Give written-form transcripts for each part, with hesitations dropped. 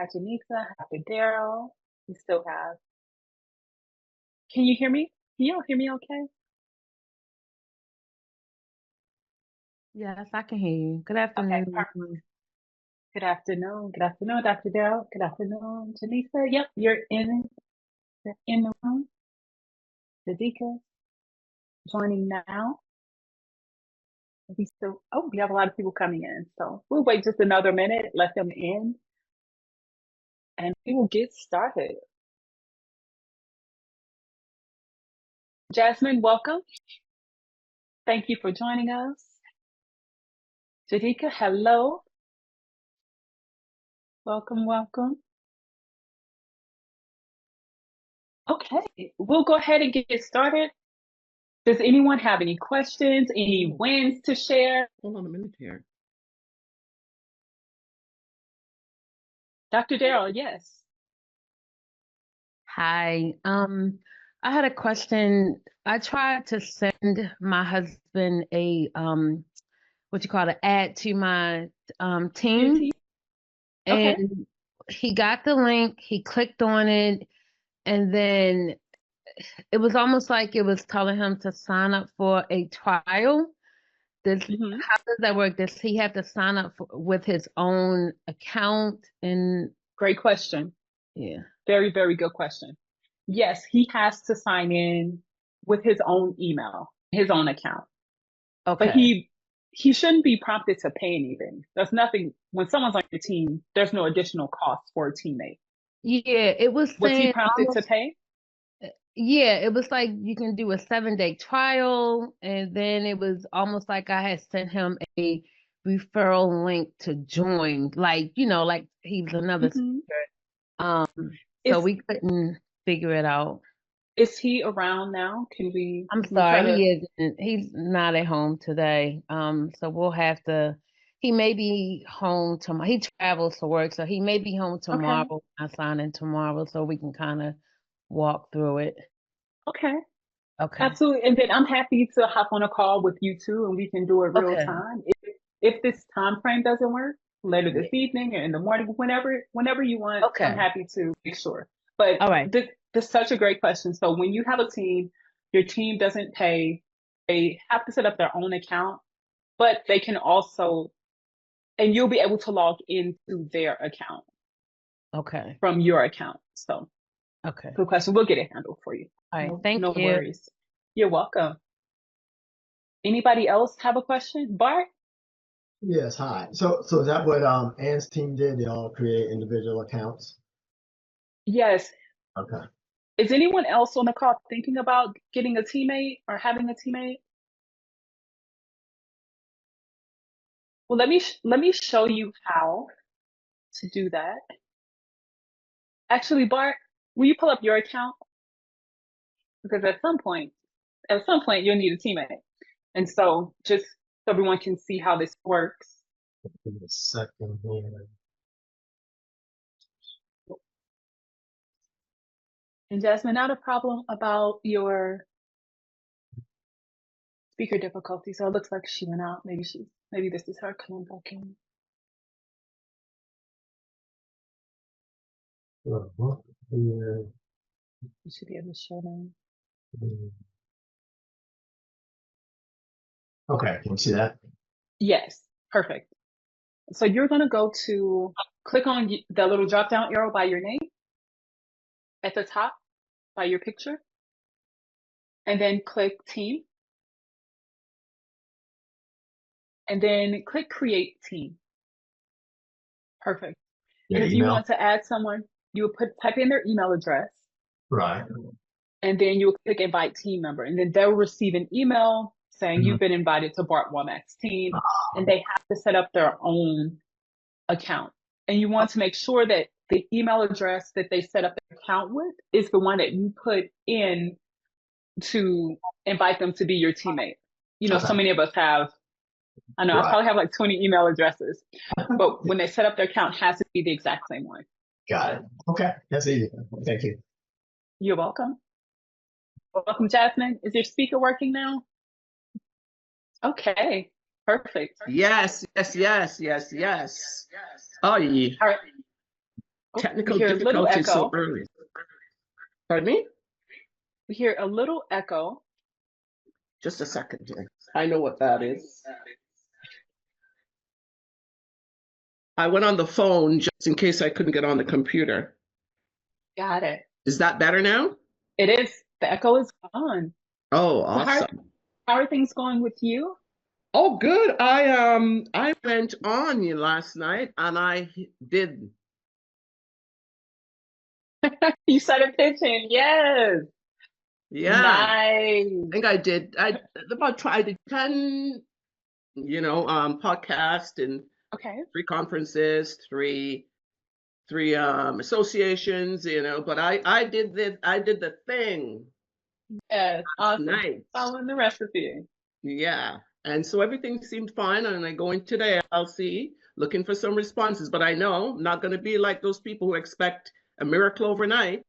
Hi, Janisa. Hi, Daryl. We still have. Can you hear me? Can you all hear me okay? Yes, I can hear you. Good Okay, afternoon, perfect. everyone. Good afternoon. Good afternoon, Dr. Daryl. Good afternoon, Janisa. Yep, you're in the room. Jadika joining now. We have a lot of people coming in. So we'll wait just another minute, let them in, and we will get started. Jasmine, welcome. Thank you for joining us. Jadika, hello. Welcome, welcome. Okay, we'll go ahead and get started. Does anyone have any questions, any wins to share? Hold on a minute here. Dr. Daryl, yes. Hi. I had a question. I tried to send my husband a what you call it, add to my Your team, team? Okay. and he got the link, he clicked on it, and then it was almost like it was telling him to sign up for a trial. hmm How does that work? Does he have to sign up with his own account? And Great question. yeah. Very, very good question. Yes, he has to sign in with his own email, his own account. But Okay. he shouldn't be prompted to pay anything. There's nothing when someone's on your team, there's no additional cost for a teammate. Yeah, it was Was he saying prompted to almost, pay? yeah, it was like you can do a 7-day trial, and then it was almost like I had sent him a referral link to join, like, like he was another hmm speaker. Um, so Is we couldn't figure it out. is he around now? I'm Can we try sorry, to he's not at home today. So we'll have to, he may be home tomorrow. He travels to work, so he may be home okay. tomorrow. I sign in tomorrow so we can kind of walk through it. Okay. Okay. Absolutely. And then I'm happy to hop on a call with you too, and we can do it real Okay. time. If this time frame doesn't work, later this Yeah. evening or in the morning, whenever you want, I'm Okay. happy to make sure. But All right. this is such a great question. So when you have a team, your team doesn't pay, they have to set up their own account, but they can also, and you'll be able to log into their account Okay. from your account. So Okay. good question. We'll get it handled for you. All right. No, Thank no you. worries. You're welcome. Anybody else have a question? Bart? Yes, hi. So is that what Ann's team did? They all create individual accounts? Yes. Okay. Is anyone else on the call thinking about getting a teammate or having a teammate? Well, let me show you how to do that. Actually, Bart, will you pull up your account? Because at some point, you'll need a teammate. And so just so everyone can see how this works. Give me a second here. And Jasmine, not a problem about your speaker difficulty. So it looks like she went out. Maybe this is her coming back in. Here. You should be able to show them. Okay, can you see that? Yes, perfect. So you're going to go to click on the little drop down arrow by your name at the top by your picture, and then click team, and then click create team. Perfect. Your And if you email? want to add someone, you would type in their email address, Right. and then you will click invite team member, and then they'll receive an email saying Mhm. you've been invited to Bart Womack's team, and they have to set up their own account. And you want to make sure that the email address that they set up the account with is the one that you put in to invite them to be your teammate. So Okay. many of us have, I know I Right. probably have like 20 email addresses, but when they set up their account, it has to be the exact same one. Got it. Okay, that's easy. Thank you. You're welcome. Welcome, Jasmine. Is your speaker working now? Okay, perfect. Yes, yes, yes, yes, yes. Oh, yeah. All right. Oh, we Technical hear a little difficulties so echo. early. Pardon me? We hear a little echo. Just a second here. I know what that is. I went on the phone just in case I couldn't get on the computer. Got it. Is that better now? It is. The echo is gone. Oh, So awesome. how are things going with you? Oh, good. I went on last night and I did. You started pitching. Yes. Yeah, Nice. I think I did. I did 10, podcasts and Okay. 3 conferences, three associations, but I did the thing Yes. Awesome. night. Following the recipe. Yeah. And so everything seemed fine. And I go in today, I'll see, looking for some responses. But I know I'm not going to be like those people who expect a miracle overnight. As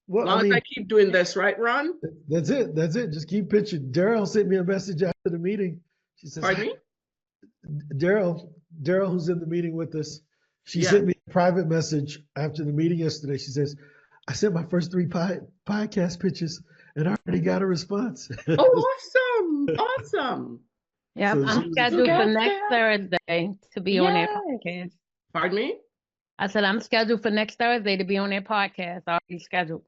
Well, long as I keep doing this, right, Ron? that's it. That's it. Just keep pitching. Daryl sent me a message after the meeting. She says, Pardon me? Daryl, who's in the meeting with us, she Yeah. sent me a private message after the meeting yesterday. She says, I sent my first 3 podcast pitches and I already got a response. Oh, awesome. Awesome. Yep, So I'm she- scheduled for Congrats, next Sarah. Thursday to be on their Yes. podcast. Pardon me? I said I'm scheduled for next Thursday to be on their podcast. Already scheduled.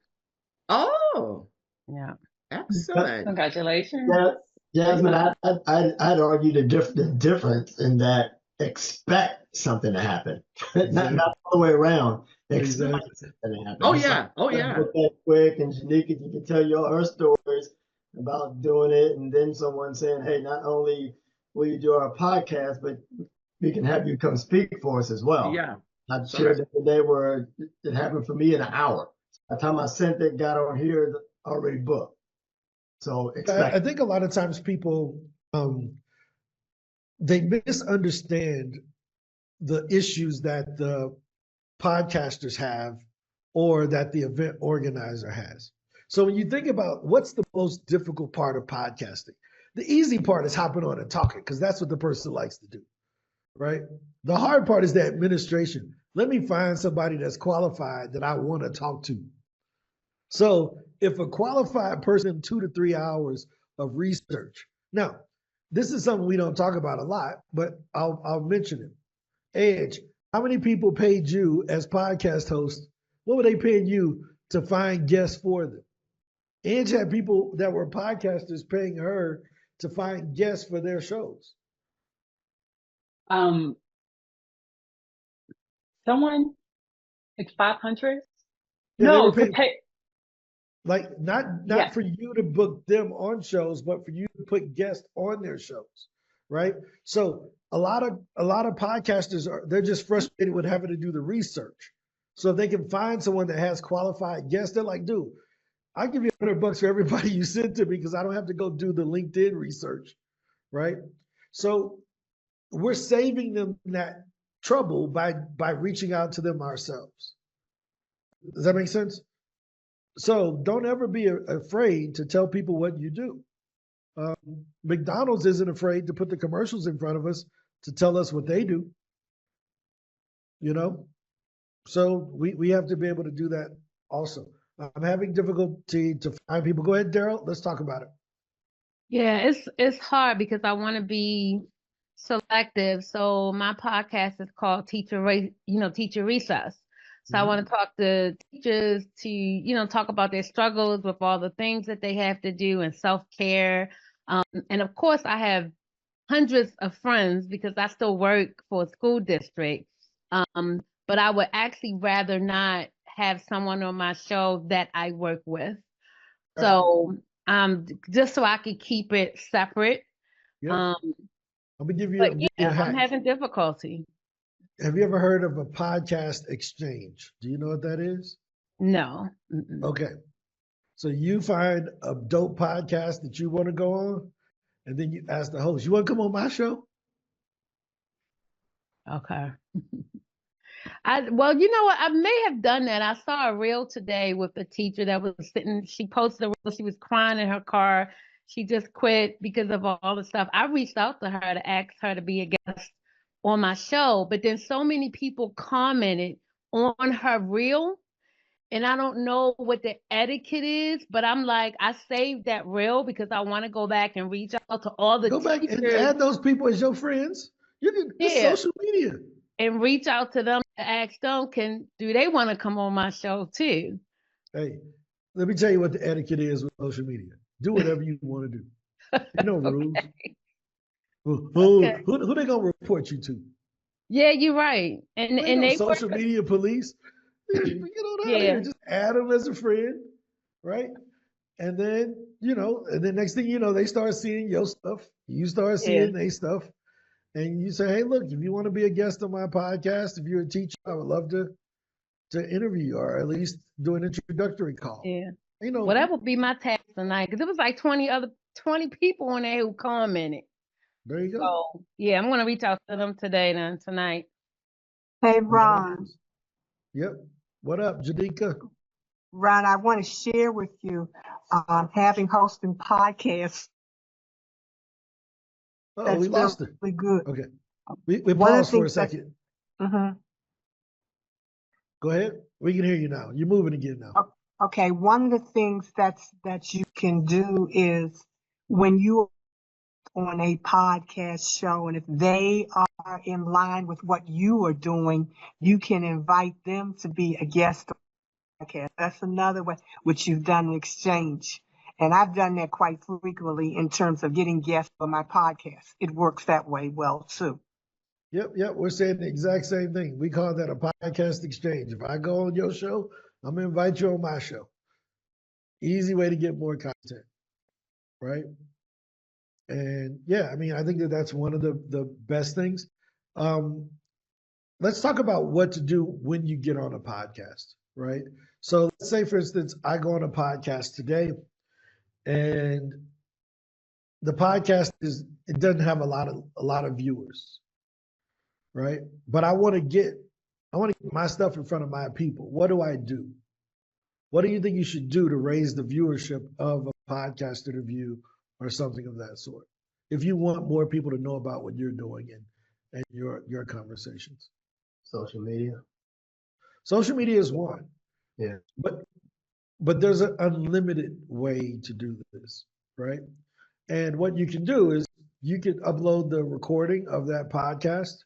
Oh, Yeah. excellent. Congratulations. Yeah, Jasmine, I'd argue the difference in that expect something to happen, not all the way around. Expect something to happen. Oh, It's yeah. Oh, like, yeah. look that quick, and Shanika, you can tell you all her stories about doing it, and then someone saying, "Hey, not only will you do our podcast, but we can have you come speak for us as well." Yeah. I shared the other day where it happened for me in an hour. By the time I sent it, got on here, it's already booked. So expect. I think a lot of times people they misunderstand the issues that the podcasters have or that the event organizer has. So when you think about what's the most difficult part of podcasting, the easy part is hopping on and talking because that's what the person likes to do, right? The hard part is the administration. Let me find somebody that's qualified that I want to talk to. So if a qualified person, 2 to 3 hours of research. Now, this is something we don't talk about a lot, but I'll mention it. Edge, how many people paid you as podcast hosts? What were they paying you to find guests for them? Edge had people that were podcasters paying her to find guests for their shows. Someone like 500? Yeah, No, they were to paying, pay. like not Yeah. for you to book them on shows, but for you to put guests on their shows, right? So a lot of podcasters they're just frustrated with having to do the research. So if they can find someone that has qualified guests, they're like, dude, I'll give you $100 for everybody you send to me because I don't have to go do the LinkedIn research, right? So we're saving them that trouble by reaching out to them ourselves. Does that make sense? So don't ever be afraid to tell people what you do. McDonald's isn't afraid to put the commercials in front of us to tell us what they do. You know, so we have to be able to do that also. I'm having difficulty to find people. Go ahead, Daryl. Let's talk about it. Yeah, it's hard because I want to be selective. So my podcast is called Teacher Recess. So I want to talk to teachers to, talk about their struggles with all the things that they have to do and self-care. And of course, I have hundreds of friends because I still work for a school district. But I would actually rather not have someone on my show that I work with. So just so I could keep it separate. Yep. Um, I'm gonna give you, but give you a yeah, hack. I'm having difficulty. Have you ever heard of a podcast exchange? Do you know what that is? No. Mm-mm. Okay. So you find a dope podcast that you want to go on, and then you ask the host, you want to come on my show? Okay. Well, you know what? I may have done that. I saw a reel today with a teacher that was sitting, she posted a reel, she was crying in her car. She just quit because of all the stuff. I reached out to her to ask her to be a guest on my show, but then so many people commented on her reel. And I don't know what the etiquette is, but I'm like, I saved that reel because I want to go back and reach out to all the Go back and teachers. add those people as your friends. You can, it's Yeah. social media. And reach out to them to ask them, do they want to come on my show too? Hey, let me tell you what the etiquette is with social media. Do whatever you want to do. Ain't no rules. Okay. Who they gonna report you to? Yeah, you're right. And Ain't no they social media police. Get on out of Yeah. here. Just add them as a friend, right? And then, and then next thing you know, they start seeing your stuff. You start seeing their stuff. And you say, hey, look, if you want to be a guest on my podcast, if you're a teacher, I would love to interview you or at least do an introductory call. Yeah. Well, that would be my task tonight because it was like 20 people on there who commented. There you go. So yeah, I'm gonna reach out to them tonight. Hey, Ron. Yep. What up, Jadika? Ron, I want to share with you having hosting podcasts. Oh, we lost her. Really good. Okay. We paused for a second. Mm-hmm. Go ahead. We can hear you now. You're moving again now. Okay. One of the things that you can do is when you are on a podcast show, and if they are in line with what you are doing, you can invite them to be a guest on the podcast. That's another way which you've done in exchange. And I've done that quite frequently in terms of getting guests on my podcast. It works that way well too. Yep. We're saying the exact same thing. We call that a podcast exchange. If I go on your show, I'm gonna invite you on my show. Easy way to get more content, right? And yeah, I mean, I think that's one of the best things. Let's talk about what to do when you get on a podcast, right? So let's say, for instance, I go on a podcast today, and the podcast it doesn't have a lot of viewers, right? But I want to get my stuff in front of my people. What do I do? What do you think you should do to raise the viewership of a podcast interview or something of that sort, if you want more people to know about what you're doing and your conversations? Social media. Social media is one. Yeah. But there's an unlimited way to do this, right? And what you can do is you can upload the recording of that podcast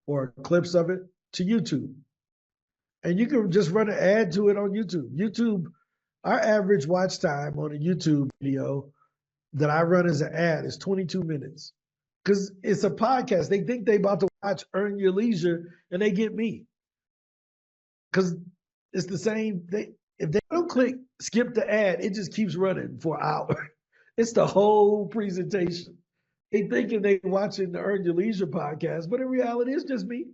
or clips of it to YouTube. And you can just run an ad to it on YouTube. YouTube, our average watch time on a YouTube video that I run as an ad is 22 minutes. Because it's a podcast. They think they about to watch Earn Your Leisure, and they get me. Because it's the same. If they don't click skip the ad, it just keeps running for an hour. It's the whole presentation. They thinking they watching the Earn Your Leisure podcast, but in reality, it's just me,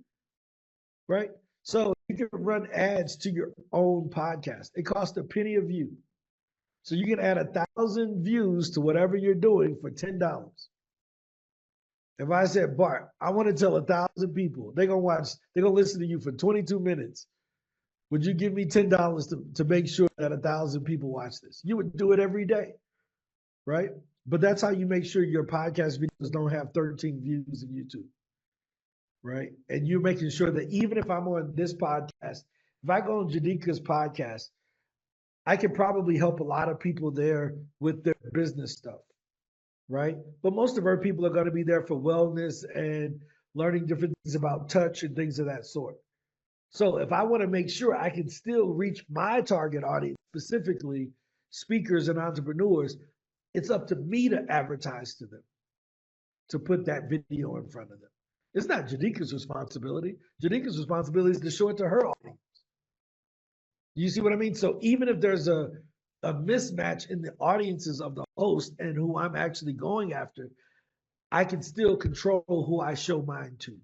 right? So you can run ads to your own podcast. It costs a penny a view. So you can add 1,000 views to whatever you're doing for $10. If I said, Bart, I want to tell 1,000 people, they're gonna listen to you for 22 minutes. Would you give me $10 to make sure that 1,000 people watch this? You would do it every day, right? But that's how you make sure your podcast videos don't have 13 views in YouTube, right? And you're making sure that even if I'm on this podcast, if I go on Jadika's podcast, I can probably help a lot of people there with their business stuff, right? But most of our people are going to be there for wellness and learning different things about touch and things of that sort. So if I want to make sure I can still reach my target audience, specifically speakers and entrepreneurs, it's up to me to advertise to them, to put that video in front of them. It's not Jadika's responsibility. Jadika's responsibility is to show it to her audience. You see what I mean? So even if there's a mismatch in the audiences of the host and who I'm actually going after, I can still control who I show mine to.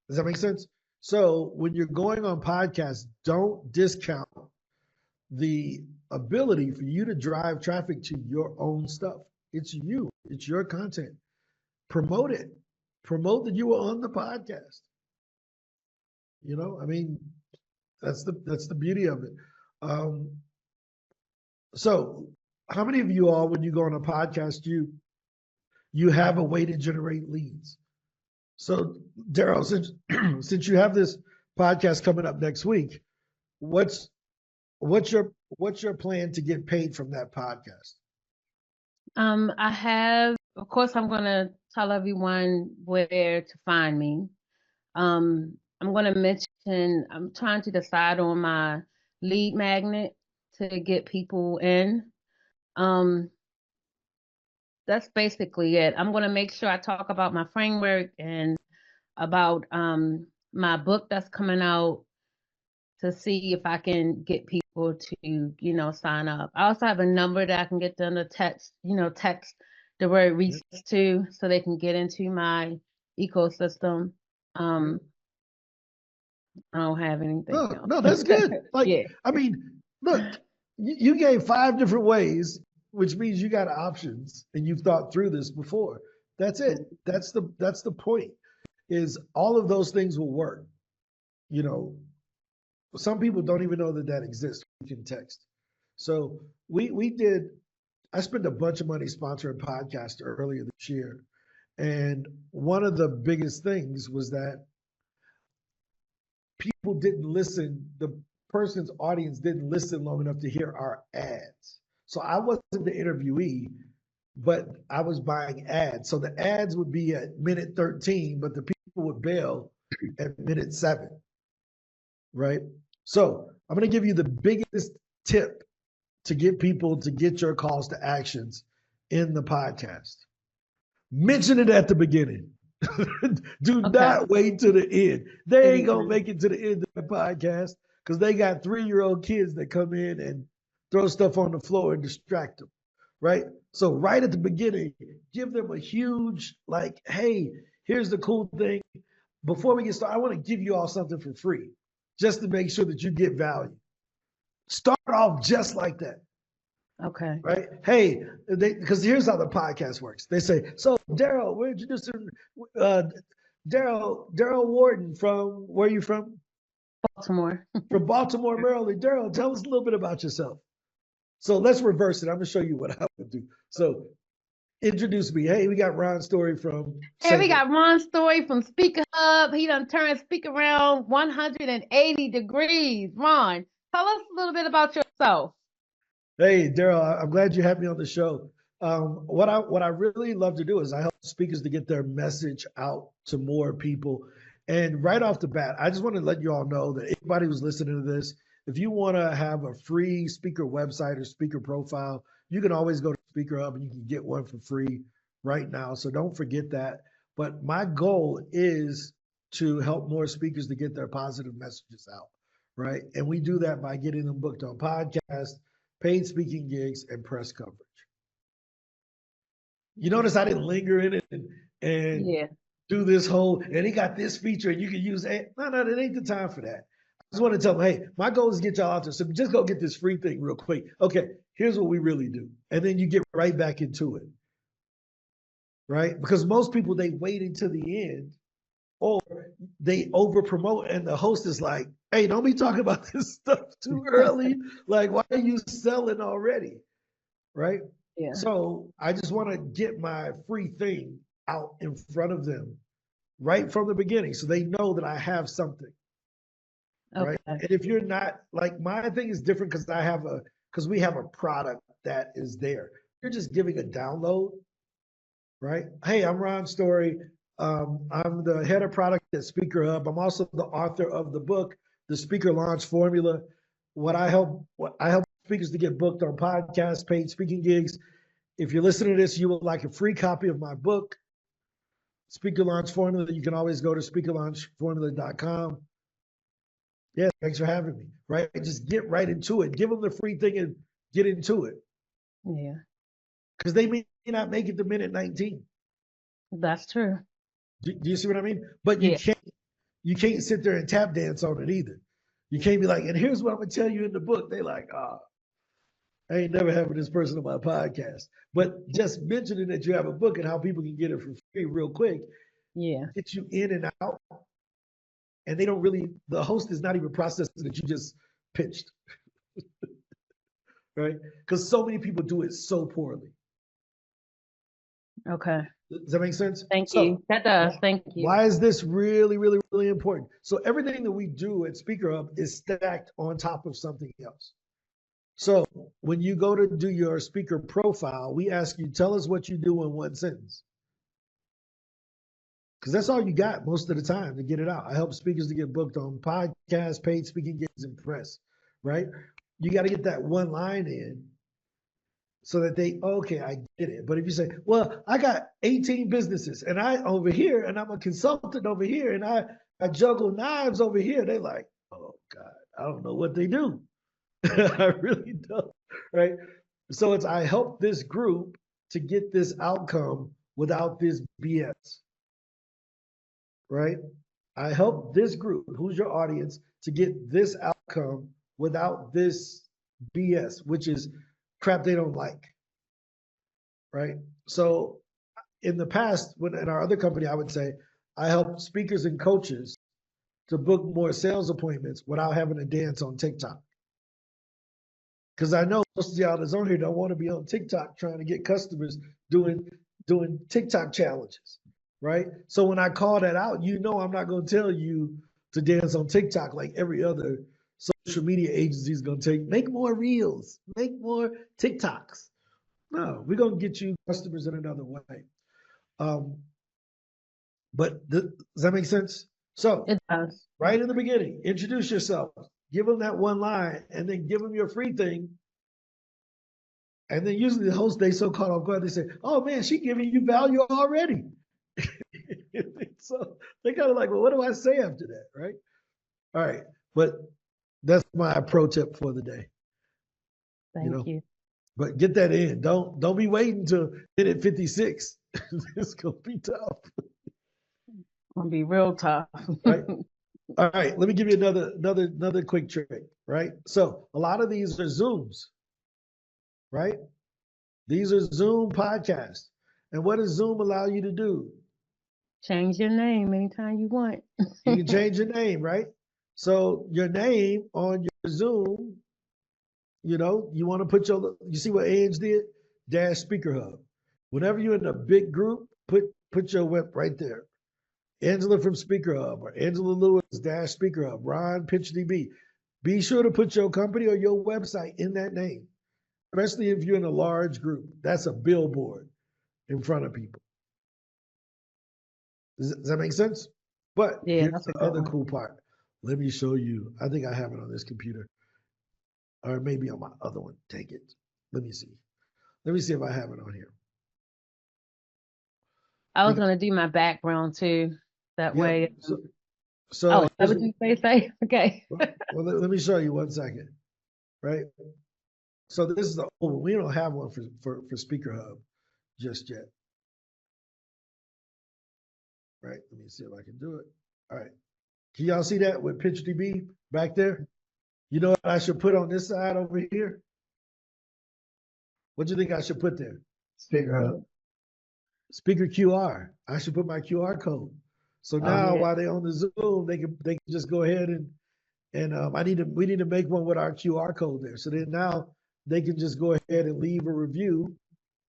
Does that make sense? So when you're going on podcasts, don't discount the ability for you to drive traffic to your own stuff. It's you. It's your content. Promote it. Promote that you are on the podcast. You know, I mean, that's the beauty of it. So how many of you all, when you go on a podcast, you have a way to generate leads? So Daryl, since you have this podcast coming up next week. What's your plan to get paid from that podcast? I have, of course, I'm gonna tell everyone where to find me. I'm gonna mention, I'm trying to decide on my lead magnet to get people in. That's basically it. I'm gonna make sure I talk about my framework and about my book that's coming out to see if I can get people to, sign up. I also have a number that I can get them to text the word research to so they can get into my ecosystem. I don't have anything else. No, that's good. Like, Yeah. I mean, look, you gave 5 different ways, which means you got options and you've thought through this before. That's it. That's the point, is all of those things will work. Some people don't even know that exists. You can text. So I spent a bunch of money sponsoring podcasts earlier this year. And one of the biggest things was that people didn't listen, the person's audience didn't listen long enough to hear our ads. So I wasn't the interviewee, but I was buying ads. So the ads would be at minute 13, but the people would bail at minute 7, right? So I'm going to give you the biggest tip to get people to get your calls to actions in the podcast. Mention it at the beginning. Do not wait to the end. They ain't gonna make it to the end of the podcast because they got 3-year-old kids that come in and throw stuff on the floor and distract them, right? So right at the beginning, give them a huge, like, hey, here's the cool thing. Before we get started, I want to give you all something for free just to make sure that you get value. Start off just like that. Okay. Right? Hey, because here's how the podcast works. They say, so Daryl, we're introducing Daryl Warden from, where are you from? Baltimore. From Baltimore, Maryland. Daryl, tell us a little bit about yourself. So let's reverse it. I'm going to show you what I would do. So introduce me. Hey, we got Ron Story from. Hey, we got Ron Story from SpeakerHub. He done turned Speak around 180 degrees. Ron, tell us a little bit about yourself. Hey, Daryl, I'm glad you had me on the show. What I really love to do is I help speakers to get their message out to more people. And right off the bat, I just want to let you all know that anybody who's listening to this, if you want to have a free speaker website or speaker profile, you can always go to SpeakerHub and you can get one for free right now. So don't forget that. But my goal is to help more speakers to get their positive messages out, right? And we do that by getting them booked on podcasts, paid speaking gigs, and press coverage. You notice I didn't linger in it and do this whole, and he got this feature and you can use it. No, that ain't the time for that. I just want to tell them, hey, my goal is to get y'all out there. So just go get this free thing real quick. Okay, here's what we really do. And then you get right back into it, right? Because most people, they wait until the end or they over promote and the host is like, hey, don't be talking about this stuff too early. Like, why are you selling already? Right? Yeah. So I just want to get my free thing out in front of them right from the beginning so they know that I have something. Okay. Right? And if you're not, like, my thing is different because we have a product that is there. You're just giving a download, right? Hey, I'm Ron Story. I'm the head of product at SpeakerHub. I'm also the author of the book, The Speaker Launch Formula. I help speakers to get booked on podcasts, paid speaking gigs. If you're listening to this, you would like a free copy of my book, Speaker Launch Formula. You can always go to speakerlaunchformula.com. Yeah, thanks for having me. Right? Just get right into it. Give them the free thing and get into it. Yeah. Because they may not make it to minute 19. That's true. Do you see what I mean? But you can't sit there and tap dance on it either. You can't be like, and here's what I'm gonna tell you in the book. They like, I ain't never having this person on my podcast. But just mentioning that you have a book and how people can get it for free real quick, get you in and out. And they don't really, the host is not even processing that you just pitched. Right? Because so many people do it so poorly. Okay. Does that make sense? Thank So, you. That does. Thank you. why is this really, really, really important? So everything that we do at SpeakerHub is stacked on top of something else. So when you go to do your speaker profile, we ask you, tell us what you do in one sentence. Because that's all you got most of the time to get it out. I help speakers to get booked on podcasts, paid speaking gigs, and press, right? You got to get that one line in so that they, okay, I get it. But if you say, well, I got 18 businesses and I over here, and I'm a consultant over here, and I juggle knives over here, they like, oh God, I don't know what they do. I really don't, right? So it's, I help this group to get this outcome without this BS, right? I help this group, who's your audience, to get this outcome without this BS, which is crap they don't like, right? So in the past, when in our other company, I would say, I help speakers and coaches to book more sales appointments without having to dance on TikTok. Because I know most of y'all that's on here don't want to be on TikTok trying to get customers doing TikTok challenges, right? So when I call that out, you know I'm not going to tell you to dance on TikTok like every other social media agency is going to tell you, make more reels, make more TikToks. No, we're going to get you customers in another way. But does that make sense? So It does. right in the beginning, introduce yourself. Give them that one line, and then give them your free thing. And then usually the host, they so caught off guard, they say, oh man, she giving you value already. So they kind of like, well, what do I say after that, right? All right, but that's my pro tip for the day. Thank you. But get that in. Don't be waiting till minute 56. It's gonna be tough. Gonna be real tough. Right? All right, let me give you another quick trick, right? So a lot of these are Zooms, right? These are Zoom podcasts. And what does Zoom allow you to do? Change your name anytime you want. You can change your name, right? So your name on your Zoom, you want to put you see what Ange did? --SpeakerHub. Whenever you're in a big group, put your web right there. Angela from SpeakerHub or Angela Lewis --SpeakerHub, Ron PitchDB. Be sure to put your company or your website in that name, especially if you're in a large group. That's a billboard in front of people. Does that make sense? But Yeah, here's that's a the good other one. cool part. Let me show you. I think I have it on this computer. Or maybe on my other one. Take it. Let me see. Let me see if I have it on here. I was gonna do my background too. That way. So Oh, is that what you say? Okay. well, let me show you 1 second. Right? So this is the old one. We don't have one for SpeakerHub just yet. Right? Let me see if I can do it. All right. Can y'all see that with PitchDB back there? You know what I should put on this side over here? What do you think I should put there? SpeakerHub. Speaker QR. I should put my QR code. So now while they're on the Zoom, they can just go ahead and we need to make one with our QR code there. So then now they can just go ahead and leave a review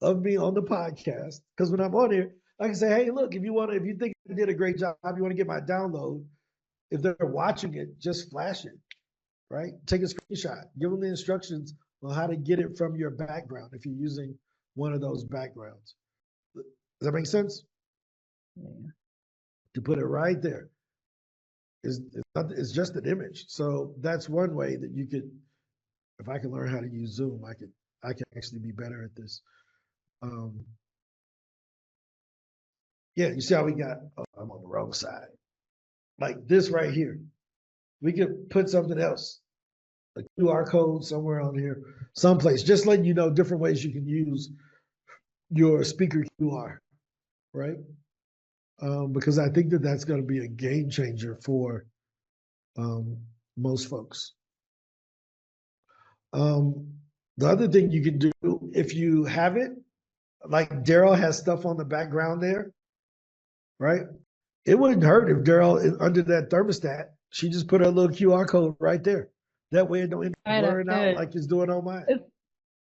of me on the podcast. Because when I'm on here, I can say, hey, look, if you think I did a great job, you want to get my download, if they're watching it, just flash it, right? Take a screenshot, give them the instructions on how to get it from your background if you're using one of those backgrounds. Does that make sense? Yeah. To put it right there. It's just an image. So that's one way that you could, if I can learn how to use Zoom, I can actually be better at this. Yeah, you see how we got, I'm on the wrong side. Like this right here. We could put something else, a QR code somewhere on here, someplace, just letting you know different ways you can use your speaker QR, right? Because I think that's going to be a game changer for most folks. The other thing you can do, if you have it, like Daryl has stuff on the background there, right? It wouldn't hurt if Daryl, under that thermostat, she just put her little QR code right there. That way it don't end up blurring out like it's doing on mine.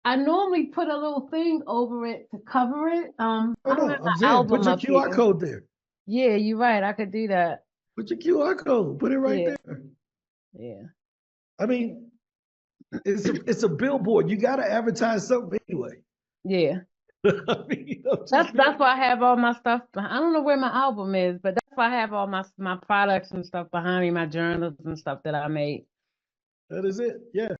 I normally put a little thing over it to cover it. Oh, I don't no, have I'm the saying put album your up QR here. code there. Yeah, you're right. I could do that. Put your QR code. Put it right Yeah. there. Yeah. I mean, it's a billboard. You got to advertise something anyway. Yeah. I mean, you know, That's why I have all my stuff. I don't know where my album is, but that's why I have all my products and stuff behind me, my journals and stuff that I made. that is it. Yeah.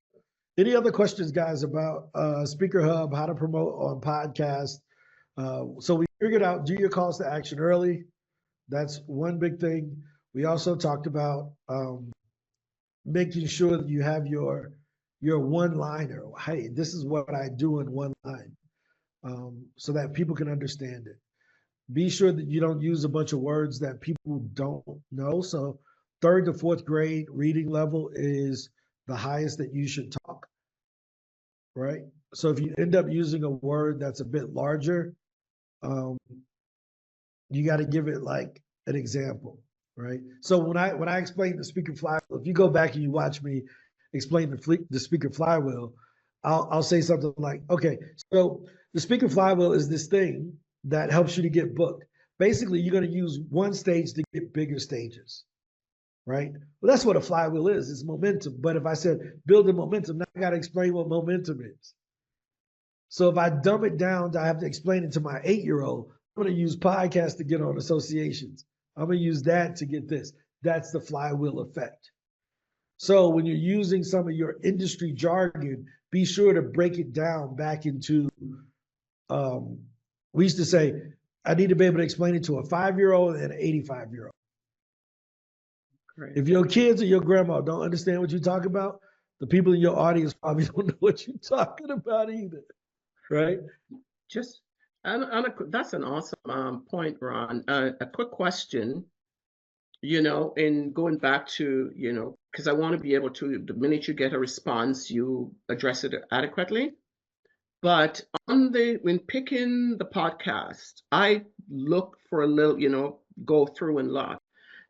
Any other questions, guys, about SpeakerHub, how to promote on podcasts? So we figured out do your calls to action early. That's one big thing. We also talked about making sure that you have your one-liner. Hey, this is what I do in one line, so that people can understand it. Be sure that you don't use a bunch of words that people don't know. So 3rd to 4th grade reading level is the highest that you should talk, right? So if you end up using a word that's a bit larger, you got to give it like an example, right? So when I explain the speaker flywheel, if you go back and you watch me explain the speaker flywheel, I'll say something like, okay, so the speaker flywheel is this thing that helps you to get booked. Basically, you're going to use one stage to get bigger stages, right? Well, that's what a flywheel is. It's momentum. But if I said building momentum, now I got to explain what momentum is. So if I dumb it down, I have to explain it to my 8-year-old. I'm going to use podcasts to get on associations. I'm going to use that to get this. That's the flywheel effect. So when you're using some of your industry jargon, be sure to break it down back into, we used to say, I need to be able to explain it to a 5-year-old and an 85-year-old. Great. If your kids or your grandma don't understand what you talk about, the people in your audience probably don't know what you're talking about either, right? Just, that's an awesome point, Ron. A quick question, in going back to, because I want to be able to, the minute you get a response, you address it adequately. But when picking the podcast, I look for a little, go through and look.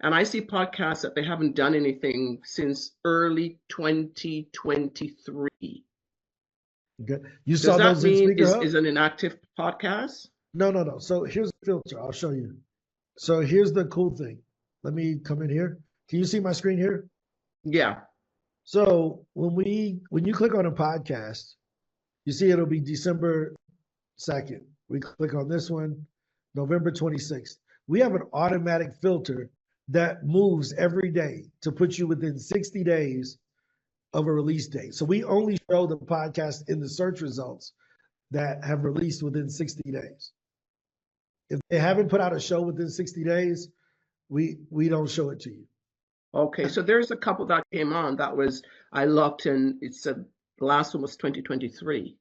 And I see podcasts that they haven't done anything since early 2023. Okay. You Does saw that those in mean SpeakerHub? is an inactive podcast? No. So here's the filter. I'll show you. So here's the cool thing. Let me come in here. Can you see my screen here? Yeah. So when you click on a podcast, you see it'll be December 2nd. We click on this one, November 26th. We have an automatic filter that moves every day to put you within 60 days of a release date. So we only show the podcast in the search results that have released within 60 days. If they haven't put out a show within 60 days, we don't show it to you. Okay, so there's a couple that came on that I looked and it said the last one was 2023.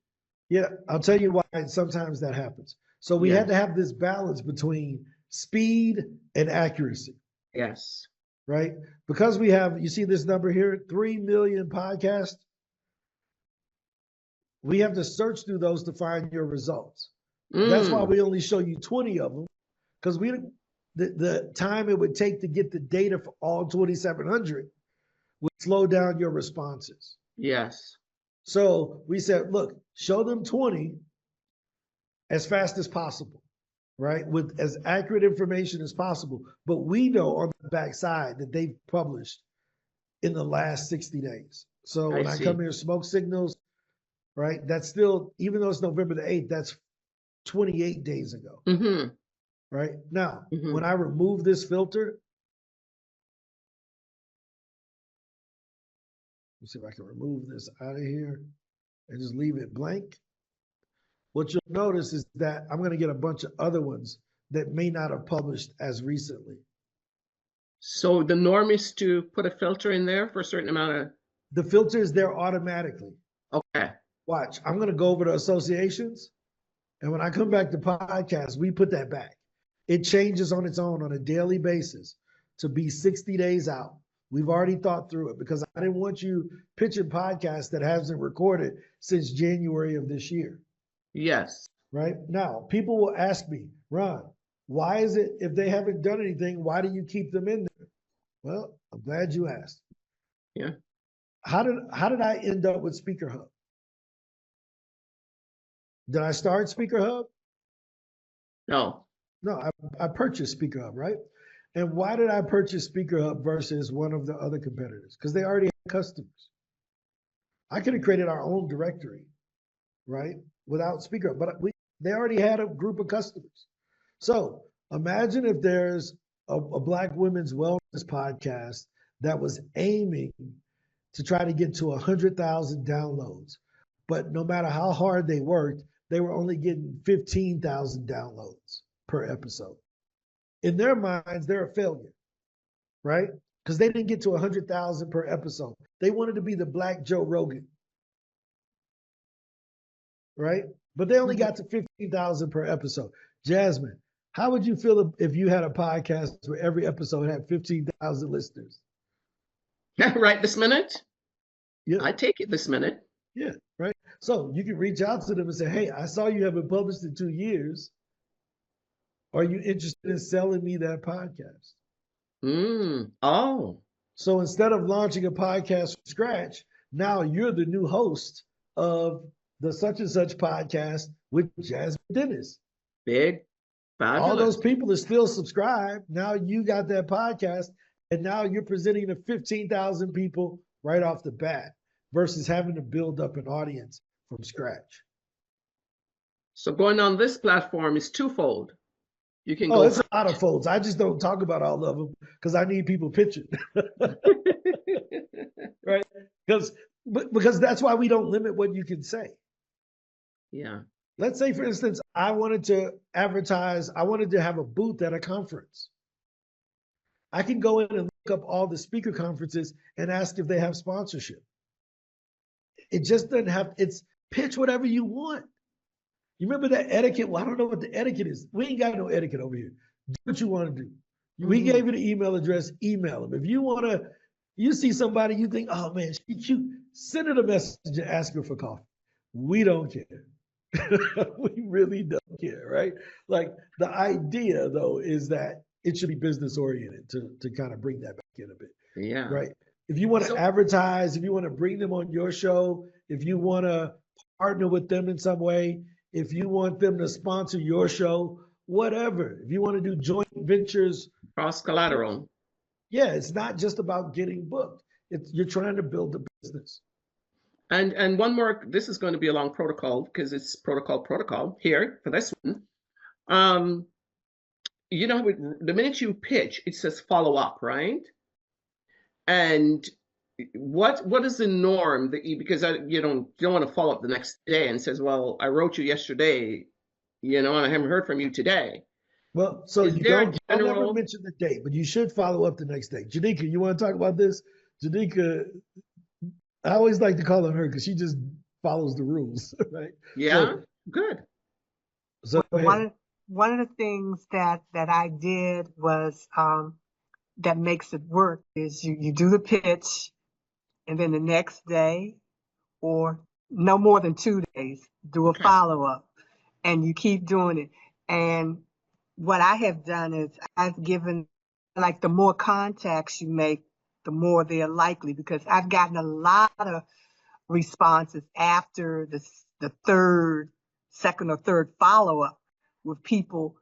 Yeah, I'll tell you why sometimes that happens. So we had to have this balance between speed and accuracy. Yes. Right? Because we have, you see this number here, 3 million podcasts. We have to search through those to find your results. That's why we only show you 20 of them, because the time it would take to get the data for all 2,700 would slow down your responses. Yes. So we said, look, show them 20 as fast as possible, right? With as accurate information as possible. But we know on the backside that they've published in the last 60 days. So when I come here, smoke signals, right? That's still, even though it's November the 8th, that's 28 days ago. Mm-hmm. Right? Now, when I remove this filter, let's see if I can remove this out of here and just leave it blank. What you'll notice is that I'm going to get a bunch of other ones that may not have published as recently. So the norm is to put a filter in there for a certain amount of... The filter is there automatically. Okay. Watch, I'm going to go over to associations. And when I come back to podcasts, we put that back. It changes on its own on a daily basis to be 60 days out. We've already thought through it because I didn't want you pitching podcasts that hasn't recorded since January of this year. Yes. Right? Now, people will ask me, Ron, why is it if they haven't done anything, why do you keep them in there? Well, I'm glad you asked. Yeah. How did I end up with SpeakerHub? Did I start SpeakerHub? No. No, I purchased SpeakerHub, right? And why did I purchase SpeakerHub versus one of the other competitors? Because they already had customers. I could have created our own directory, right, without SpeakerHub, but they already had a group of customers. So imagine if there's a Black women's wellness podcast that was aiming to try to get to 100,000 downloads, but no matter how hard they worked, they were only getting 15,000 downloads per episode. In their minds, they're a failure, right? Because they didn't get to 100,000 per episode. They wanted to be the Black Joe Rogan, right? But they only got to 15,000 per episode. Jasmine, how would you feel if you had a podcast where every episode had 15,000 listeners? Right this minute? Yeah. I take it this minute. Yeah, right. So you can reach out to them and say, hey, I saw you haven't published in 2 years. Are you interested in selling me that podcast? Oh. So instead of launching a podcast from scratch, now you're the new host of the such and such podcast with Jasmine Dennis. Big. Fabulous. All those people are still subscribed. Now you got that podcast, and now you're presenting to 15,000 people right off the bat versus having to build up an audience from scratch. So going on this platform is twofold. You can it's a lot of folds. I just don't talk about all of them because I need people pitching. Right? Because that's why we don't limit what you can say. Yeah. Let's say, for instance, I wanted to advertise, I wanted to have a booth at a conference. I can go in and look up all the speaker conferences and ask if they have sponsorship. It just doesn't have, it's pitch whatever you want. You remember that etiquette? Well, I don't know what the etiquette is. We ain't got no etiquette over here. Do what you want to do. We gave you the email address, email them. If you want to, you see somebody, you think, oh man, she's cute, send her a message and ask her for coffee. We don't care. We really don't care, right? Like the idea though is that it should be business oriented to kind of bring that back in a bit. Yeah. Right. If you want to advertise, if you want to bring them on your show, if you want to partner with them in some way, if you want them to sponsor your show, whatever. If you want to do joint ventures. Cross collateral. Yeah, it's not just about getting booked. You're trying to build a business. And one more, this is going to be a long protocol because it's protocol here for this one. You know, the minute you pitch, it says follow up, right? And what is the norm that because you don't want to follow up the next day and says, well, I wrote you yesterday, and I haven't heard from you today. Well, so you don't ever mention the date, but you should follow up the next day. Janika, you want to talk about this? Janika, I always like to call on her because she just follows the rules, right? Yeah, good. So one of the things that I did was that makes it work is you do the pitch, and then the next day, or no more than 2 days, do a follow-up, and you keep doing it. And what I have done is I've given, like, the more contacts you make, the more they're likely, because I've gotten a lot of responses after the second or third follow-up with people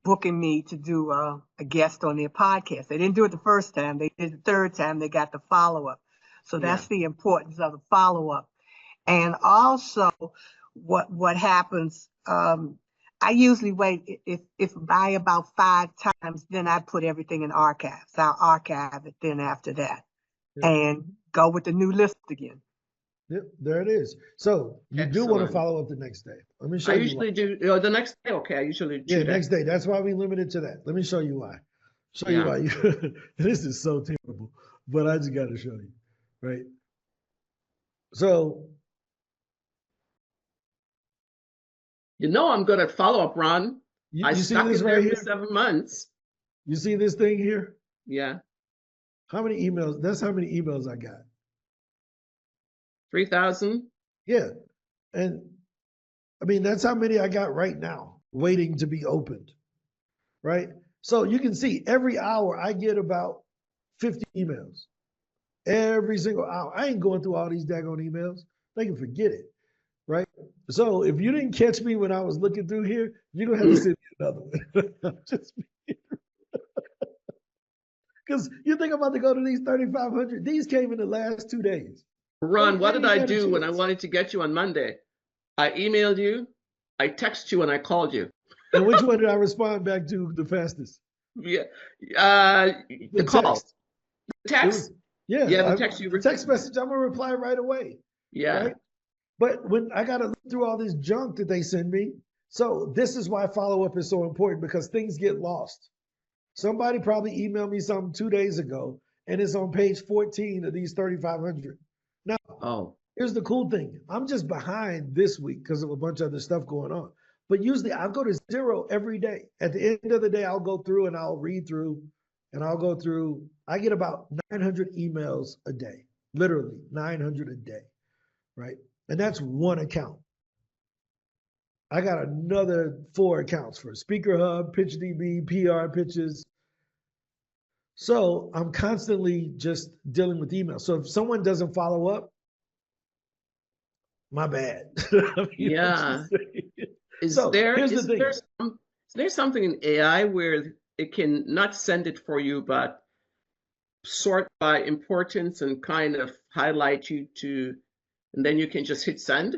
booking me to do a guest on their podcast. They didn't do it the first time. They did the third time. They got the follow-up. So that's the importance of the follow-up. And also what happens, I usually wait, if by about 5 times, then I put everything in archives. I'll archive it then after that and go with the new list again. Yep, there it is. So you do want to follow up the next day. Let me show you. I usually do the next day. Okay, I usually do that. Next day. That's why we limited to that. Let me show you why. You why. This is so terrible, but I just got to show you, right? So. I'm good at follow-up, Ron. I see stuck this in right there here? for 7 months. You see this thing here? Yeah. How many emails? That's how many emails I got. 3,000. Yeah. And I mean, that's how many I got right now, waiting to be opened, right? So you can see every hour I get about 50 emails. Every single hour. I ain't going through all these daggone emails. They can forget it, right? So if you didn't catch me when I was looking through here, you're gonna have to send me another one. Just because you think I'm about to go to these 3,500. These came in the last 2 days. Ron, what Ain't did I even had a do when I chance. wanted to get you on Monday? I emailed you, I texted you, and I called you. And which one did I respond back to the fastest? Yeah, The the call, text. the It text. was, yeah, Yeah, the text you. the text message, I'm gonna reply right away. Yeah. Right? But when I gotta look through all this junk that they send me, so this is why follow-up is so important, because things get lost. Somebody probably emailed me something 2 days ago, and it's on page 14 of these 3,500. Now, Oh. here's the cool thing. I'm just behind this week because of a bunch of other stuff going on. But usually I'll go to 0 every day. At the end of the day, I'll go through and I'll read through and I'll go through. I get about 900 emails a day, literally 900 a day, right? And that's one account. I got another 4 accounts for SpeakerHub, PitchDB, PR pitches. So I'm constantly just dealing with emails. So if someone doesn't follow up, my bad. I mean, Yeah. Is so there here's the thing. is there something in AI where it can not send it for you, but sort by importance and kind of highlight you to, and then you can just hit send?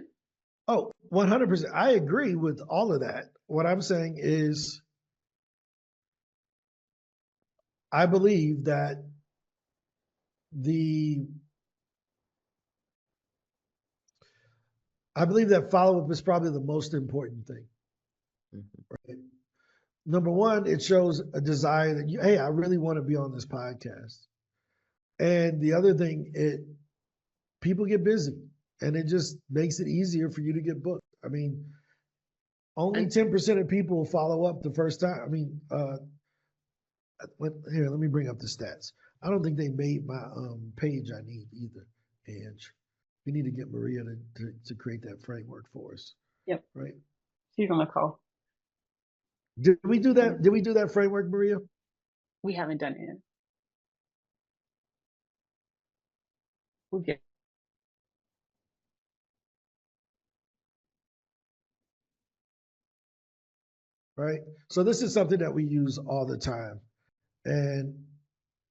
Oh, 100%. I agree with all of that. What I'm saying is, I believe that follow-up is probably the most important thing. Right? Number one, it shows a desire that hey, I really want to be on this podcast. And the other thing, people get busy, and it just makes it easier for you to get booked. I mean, only 10% of people follow up the first time. I mean, here, let me bring up the stats. I don't think they made my page I need either, Ange. We need to get Maria to create that framework for us. Yep. Right? She's on the call. Did we do that? Did we do that framework, Maria? We haven't done it yet. We'll get. Right? So this is something that we use all the time. And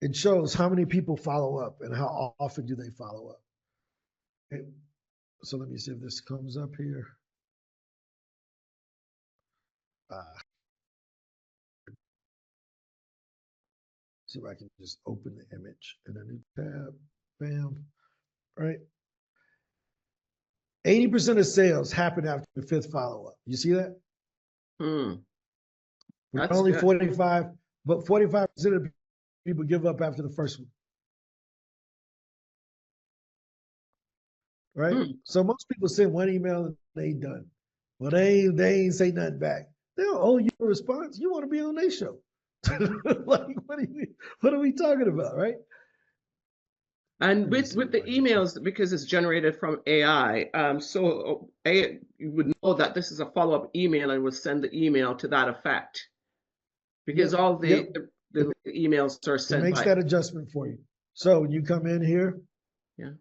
it shows how many people follow up and how often do they follow up. Okay. So let me see if this comes up here. See if I can just open the image in a new tab. Bam. Right. 80% of sales happen after the 5th follow-up. You see that? That's only good. 45, but 45% of people give up after the first one. Right? So most people send one email and they done. Well, they ain't say nothing back. They don't owe you a response. You want to be on their show. Like, what are we talking about, right? And with the emails, because it's generated from AI, you would know that this is a follow-up email and will send the email to that effect. Because all the emails are It sent makes by. that adjustment for you. So when you come in here, Yeah.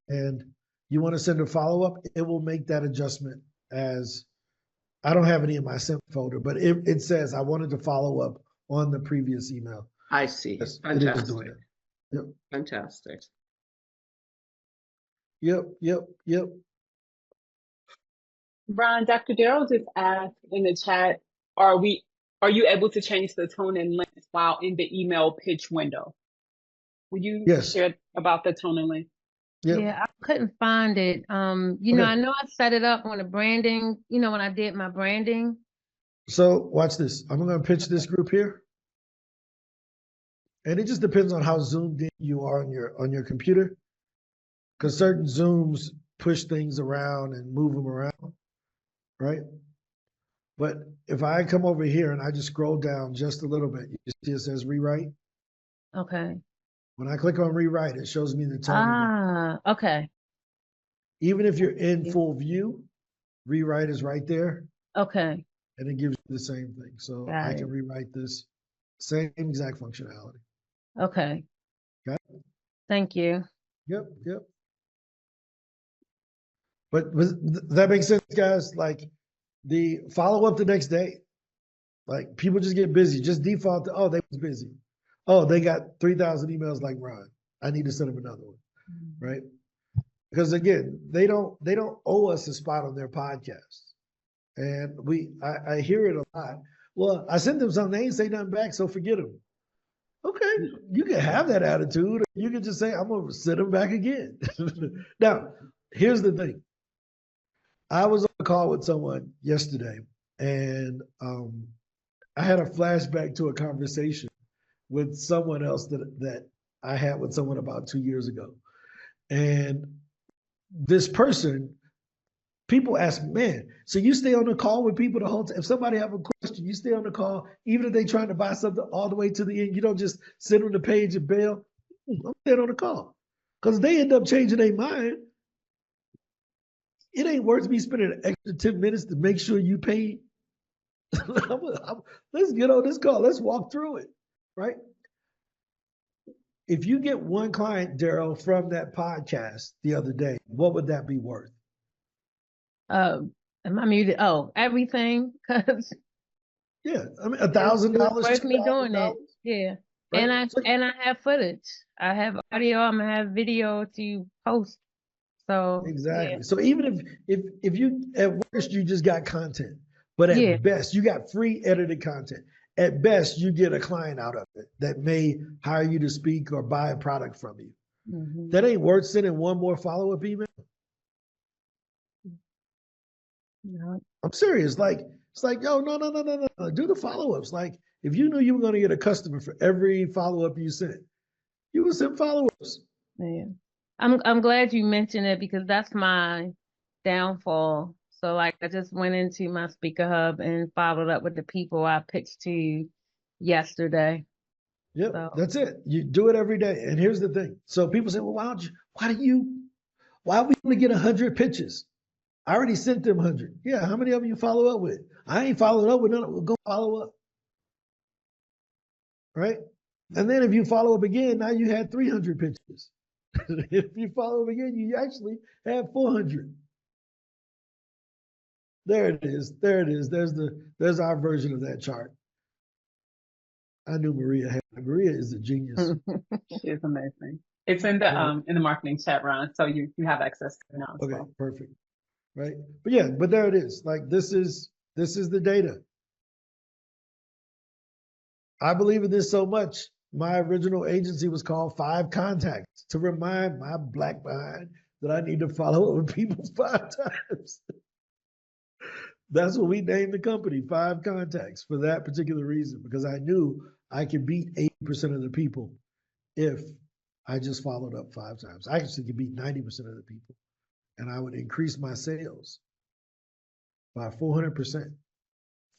and you want to send a follow-up, it will make that adjustment as, I don't have any in my sent folder, but it says I wanted to follow up on the previous email. I see. Yes, Fantastic. it is doing it. Yep. Fantastic. Yep. Ron, Dr. Darrell just asked in the chat, are you able to change the tone and length while in the email pitch window? Will you share about the tone and length? Yep. Yeah, I couldn't find it. You know, I know I set it up on the branding, when I did my branding. So watch this. I'm going to pitch this group here. And it just depends on how zoomed in you are on your computer. Because certain Zooms push things around and move them around, right? But if I come over here and I just scroll down just a little bit, you see it says rewrite. Okay. When I click on rewrite, it shows me the tone. Okay. Even if you're in full view, rewrite is right there. Okay. And it gives you the same thing. So I can rewrite this, same exact functionality. Okay. Okay. Thank you. Yep. But that makes sense, guys. Like the follow up the next day. Like people just get busy. Just default to, oh, they was busy. Oh, they got 3,000 emails like Ron. I need to send them another one, right? Because again, they don't owe us a spot on their podcast. And I hear it a lot. Well, I sent them something, they ain't say nothing back, so forget them. Okay, you can have that attitude. Or you can just say, I'm gonna send them back again. Now, here's the thing. I was on a call with someone yesterday, and I had a flashback to a conversation with someone else that I had with someone about 2 years ago. And this person, people ask me, man, so you stay on the call with people the whole time? If somebody have a question, you stay on the call, even if they trying to buy something all the way to the end, you don't just sit on the page and bail. I'm staying on the call. Because they end up changing their mind. It ain't worth me spending an extra 10 minutes to make sure you pay. Let's get on this call. Let's walk through it, right? If you get one client, Daryl, from that podcast the other day, what would that be worth? Am I muted? Oh, everything. Cause Yeah, I mean $1,000. worth me doing it. Yeah, Right? and I have footage. I have audio. I'm gonna have video to post. So Exactly. yeah. So even if you at worst you just got content, but at Yeah. best you got free edited content. At best you get a client out of it that may hire you to speak or buy a product from you. Mhm. That ain't worth sending one more follow-up email. No. I'm serious. Like it's like, yo, no. Do the follow-ups. Like if you knew you were going to get a customer for every follow-up you sent, you would send follow-ups. Yeah. I'm glad you mentioned it because that's my downfall. So like I just went into my SpeakerHub and followed up with the people I pitched to yesterday. Yep, So that's it. You do it every day. And here's the thing. So people say, well, why are we going to get 100 pitches? I already sent them 100. Yeah, how many of them you follow up with? I ain't followed up with none of them. Go follow up. Right? And then if you follow up again, now you had 300 pitches. If you follow up again, you actually have 400. There it is. There's our version of that chart. I knew Maria had it. Maria is a genius. She is amazing. It's in the marketing chat, Ron, so you have access to it now as Okay, well. perfect. Right? But yeah, but there it is. Like this is the data. I believe in this so much. My original agency was called 5 Contacts to remind my black behind that I need to follow up with people 5 times. That's what we named the company, 5 Contacts, for that particular reason, because I knew I could beat 80% of the people if I just followed up 5 times. I actually could beat 90% of the people, and I would increase my sales by 400%.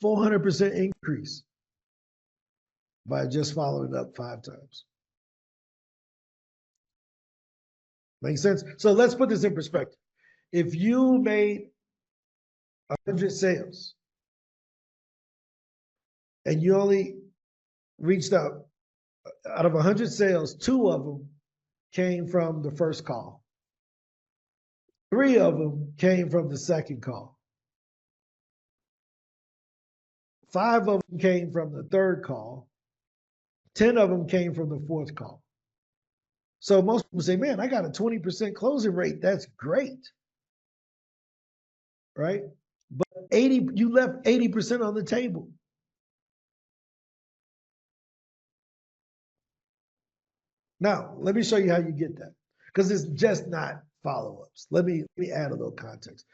400% increase by just following up 5 times. Make sense? So let's put this in perspective. If you made 100 sales and you only reached out of 100 sales, 2 of them came from the first call. 3 of them came from the second call. 5 of them came from the third call. 10 of them came from the fourth call. So most people say, man, I got a 20% closing rate. That's great. Right? But you left 80% on the table. Now, let me show you how you get that. Because it's just not follow-ups. Let me add a little context.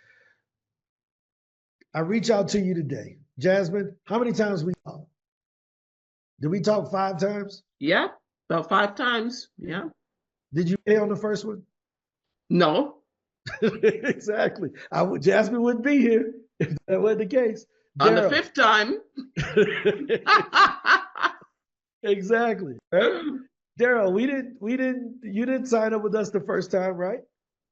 I reach out to you today. Jasmine, how many times we talk? Did we talk 5 times? Yeah, about 5 times. Yeah. Did you pay on the first one? No. Exactly. Jasmine wouldn't be here if that wasn't the case. On the 5th time. Exactly. Right? Daryl, you didn't sign up with us the first time, right?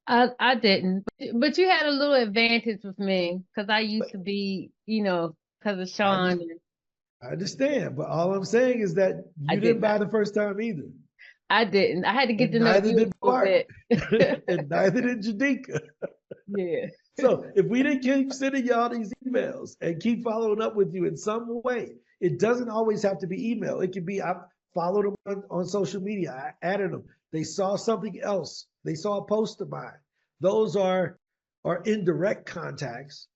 I didn't, but you had a little advantage with me because I used to be, because of Sean. I understand, but all I'm saying is that you didn't buy the first time either. I didn't. I had to get to know neither you did a little Mark. bit. And neither did Jadika. Yeah. So if we didn't keep sending y'all these emails and keep following up with you in some way, it doesn't always have to be email. It could be I followed them on social media. I added them. They saw something else. They saw a post of mine. Those are indirect contacts,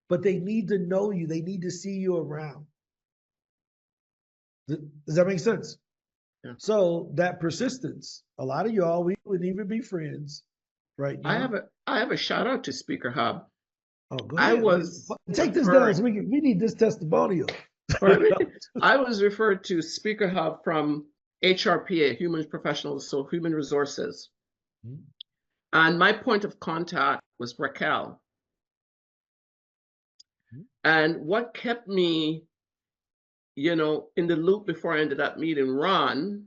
but they need to know you. They need to see you around. Does that make sense? Yeah. So that persistence, a lot of y'all, we wouldn't even be friends right now. I have a shout out to SpeakerHub. Oh, go I ahead. was Take this referred- down so we need this testimonial. I was referred to SpeakerHub from HRPA, Human Professionals, so Human Resources. Mhm. And my point of contact was Raquel. Mhm. And what kept me, in the loop before I ended up meeting Ron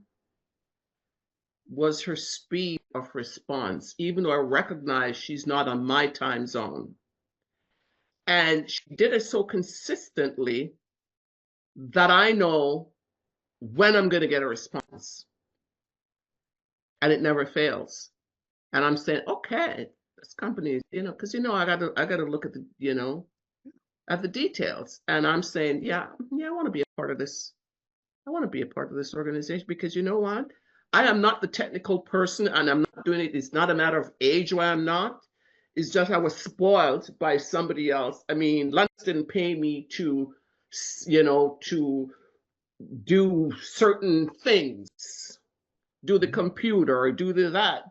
was her speed of response, even though I recognize she's not on my time zone. And she did it so consistently that I know when I'm going to get a response. And it never fails. And I'm saying, okay, this company, because I gotta look at the, at the details. And I'm saying, yeah, I want to be a part of this. I want to be a part of this organization because you know what? I am not the technical person and I'm not doing it. It's not a matter of age why I'm not. It's just I was spoiled by somebody else. I mean, Lance didn't pay me to do certain things, do the computer, or do that.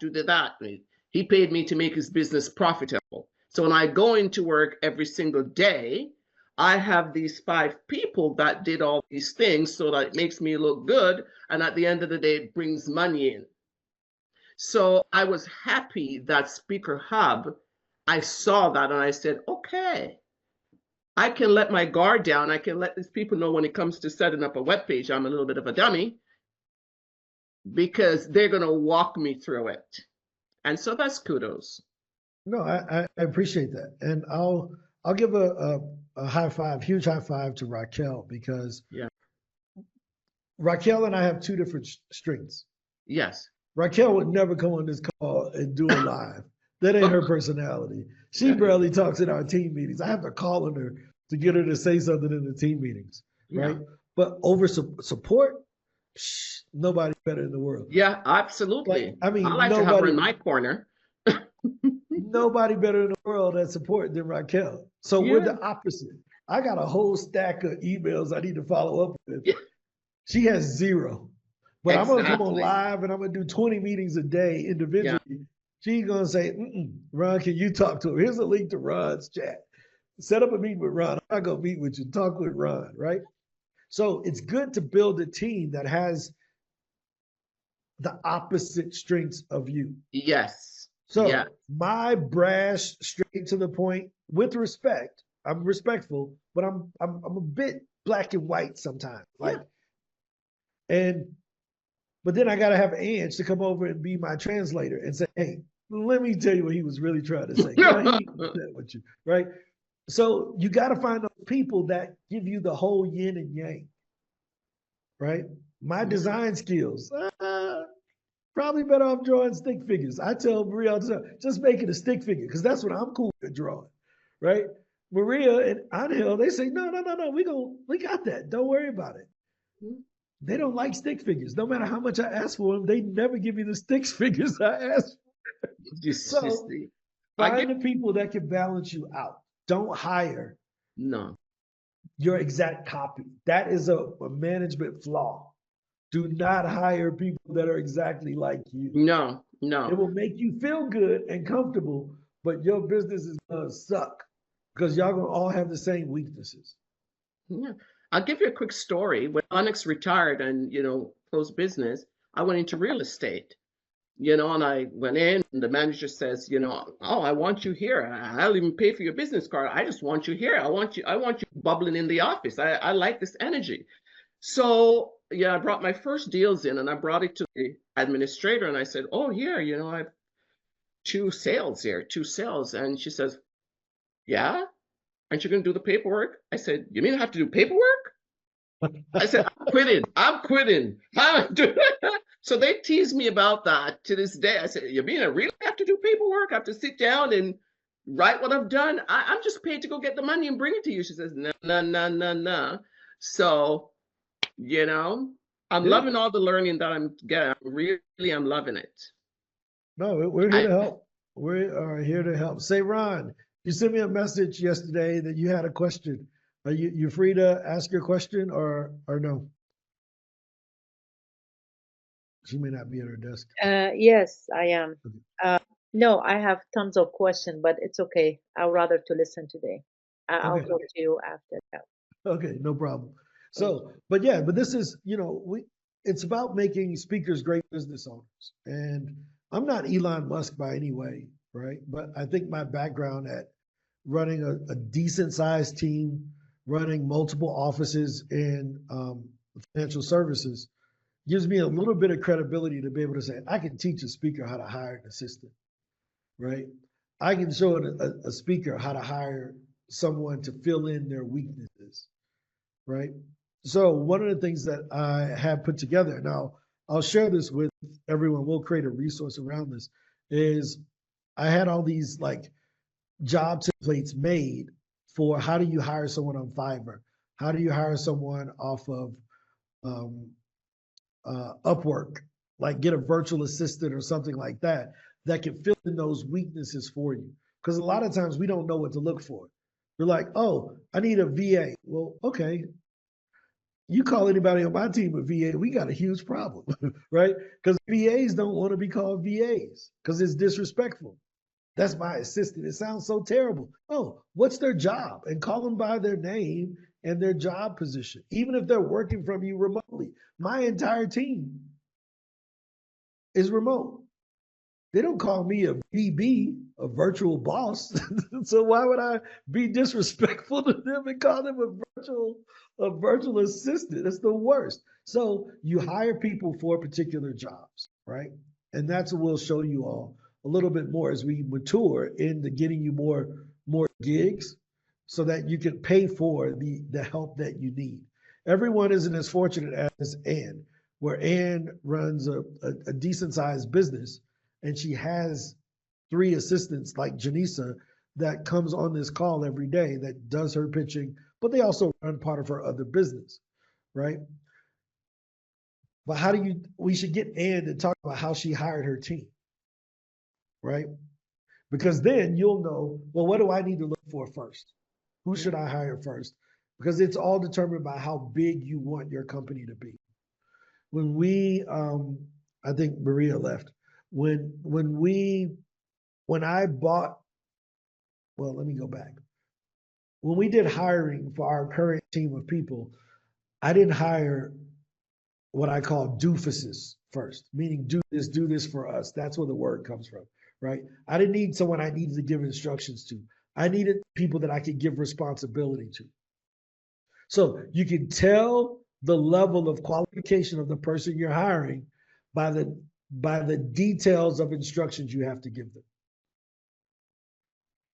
He paid me to make his business profitable. So when I go into work every single day, I have these 5 people that did all these things so that it makes me look good. And at the end of the day, it brings money in. So I was happy that SpeakerHub, I saw that and I said, okay, I can let my guard down. I can let these people know when it comes to setting up a web page, I'm a little bit of a dummy because they're going to walk me through it. And so that's kudos. No, I appreciate that. And I'll give a high five, huge high five to Raquel because Yeah. Raquel and I have 2 different strengths. Yes. Raquel would never come on this call and do a live. That ain't her personality. She barely talks in our team meetings. I have to call on her to get her to say something in the team meetings, right? Yeah. But over support, nobody better in the world. Yeah, absolutely. Like, I mean, I like to have her in my corner. Nobody better in the world at support than Raquel. So we're the opposite. I got a whole stack of emails I need to follow up with. Yeah. She has 0. But I'm gonna come on Exactly. live and I'm gonna do 20 meetings a day individually. Yeah. She's gonna say, Ron, can you talk to her? Here's a link to Ron's chat. Set up a meeting with Ron. I'm not gonna meet with you. Talk with Ron, right? So it's good to build a team that has the opposite strengths of you. Yes. So yeah. My brash, straight to the point, with respect. I'm respectful, but I'm a bit black and white sometimes. Like, but then I gotta have Ange to come over and be my translator and say, hey, let me tell you what he was really trying to say. No, he with you, right? So you gotta find those people that give you the whole yin and yang, right? My design skills, probably better off drawing stick figures. I tell Maria all the time, just make it a stick figure, because that's what I'm cool at drawing, right? Maria and Angel, they say, no, we got that. Don't worry about it. They don't like stick figures. No matter how much I ask for them, they never give me the stick figures I ask for. So find the people that can balance you out. Don't hire your exact copy. That is a management flaw. Do not hire people that are exactly like you. No. It will make you feel good and comfortable, but your business is gonna suck because y'all gonna all have the same weaknesses. Yeah. I'll give you a quick story. When Onyx retired and, closed business, I went into real estate, and I went in and the manager says, oh, I want you here. I'll even pay for your business card. I just want you here. I want you bubbling in the office. I like this energy. So I brought my first deals in and I brought it to the administrator and I said, oh, here, I have 2 sales here, 2 sales. And she says, yeah, aren't you going to do the paperwork? I said, you mean I have to do paperwork? I said, I'm quitting. So they tease me about that to this day. I said, you mean I really have to do paperwork? I have to sit down and write what I've done. I'm just paid to go get the money and bring it to you. She says, no, no, no, no, no. So, you know, I'm loving all the learning that I'm getting. I'm loving it. No, we're here to help. We are here to help. Say, Ron, you sent me a message yesterday that you had a question. Are you free to ask your question or no? She may not be at her desk. Yes, I am. No, I have tons of questions, but it's okay. I'd rather to listen today. I'll Okay. talk to you after that. Okay, no problem. So, but this is, it's about making speakers great business owners. And I'm not Elon Musk by any way, right? But I think my background at running a decent sized team, running multiple offices in financial services gives me a little bit of credibility to be able to say, I can teach a speaker how to hire an assistant, right? I can show a speaker how to hire someone to fill in their weaknesses, right? So one of the things that I have put together, now I'll share this with everyone, we'll create a resource around this, is I had all these like job templates made for how do you hire someone on Fiverr? How do you hire someone off of Upwork? Like get a virtual assistant or something like that that can fill in those weaknesses for you. Because a lot of times we don't know what to look for. We're like, oh, I need a VA. Well, okay. You call anybody on my team a VA, we got a huge problem, right? Because VAs don't want to be called VAs because it's disrespectful. That's my assistant. It sounds so terrible. Oh, what's their job? And call them by their name and their job position, even if they're working from you remotely. My entire team is remote. They don't call me a VB, a virtual boss. So why would I be disrespectful to them and call them a virtual assistant? That's the worst. So you hire people for particular jobs, right? And that's what we'll show you all a little bit more as we mature into getting you more gigs so that you can pay for the help that you need. Everyone isn't as fortunate as Ann, where Ann runs a decent sized business and she has 3 assistants like Janisa that comes on this call every day that does her pitching, but they also run part of her other business, right? But we should get Ann to talk about how she hired her team, right? Because then you'll know, well, what do I need to look for first? Who should I hire first? Because it's all determined by how big you want your company to be. When we, I think Maria left, when I bought, well, let me go back. When we did hiring for our current team of people, I didn't hire what I call doofuses first, meaning do this for us. That's where the word comes from, right? I didn't need someone I needed to give instructions to. I needed people that I could give responsibility to. So you can tell the level of qualification of the person you're hiring by the details of instructions you have to give them.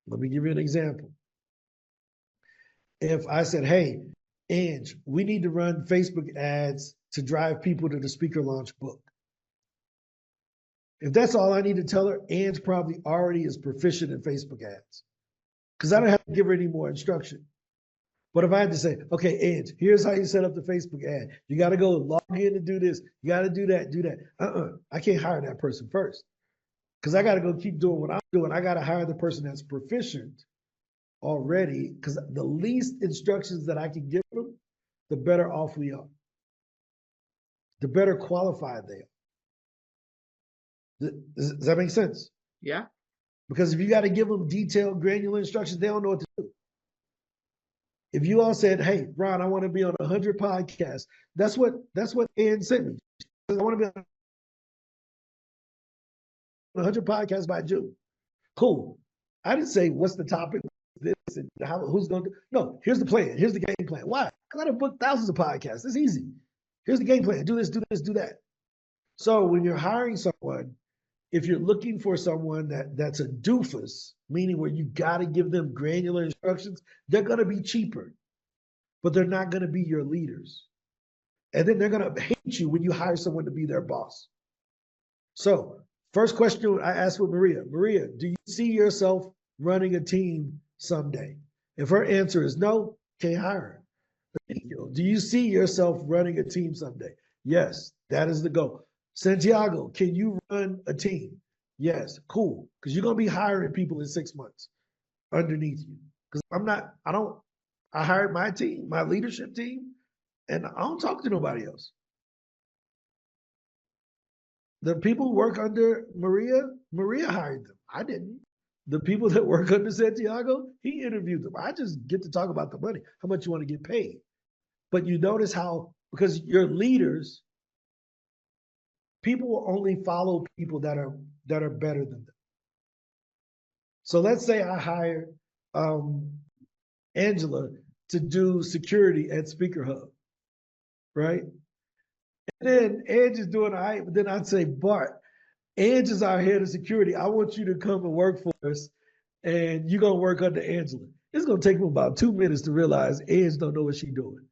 Let me give you an example. If I said, hey, Ange, we need to run Facebook ads to drive people to the Speaker Launch book. If that's all I need to tell her, Ange probably already is proficient in Facebook ads because I don't have to give her any more instruction. But if I had to say, okay, Ange, here's how you set up the Facebook ad. You got to go log in and do this. You got to do that. I can't hire that person first because I got to go keep doing what I'm doing. I got to hire the person that's proficient already because the least instructions that I can give them, the better off we are. The better qualified they are. Does that make sense? Yeah. Because if you got to give them detailed, granular instructions, they don't know what to do. If you all said, hey, Ron, I want to be on 100 podcasts, that's what Ann sent me. I want to be on 100 podcasts by June. Cool. I didn't say, what's the topic? This and who's going to do. No, here's the plan. Here's the game plan. Why? Because I done booked thousands of podcasts. It's easy. Here's the game plan. Do this, do this, do that. So when you're hiring someone, if you're looking for someone that's a doofus, meaning where you got to give them granular instructions, they're going to be cheaper, but they're not going to be your leaders. And then they're going to hate you when you hire someone to be their boss. So first question I asked with Maria, do you see yourself running a team someday? If her answer is no, can't hire her. Do you see yourself running a team someday? Yes, that is the goal. Santiago, can you run a team? Yes, cool. Because you're gonna be hiring people in 6 months underneath you. Because I hired my team, my leadership team, and I don't talk to nobody else. The people who work under Maria hired them. I didn't. The people that work under Santiago, he interviewed them. I just get to talk about the money, how much you want to get paid. But you notice how, because your leaders, people will only follow people that are better than them. So let's say I hire Angela to do security at SpeakerHub, right? And then Ange is doing all right, but then I'd say, Bart, Ange is our head of security. I want you to come and work for us, and you're gonna work under Angela. It's gonna take me about 2 minutes to realize Ange don't know what she's doing.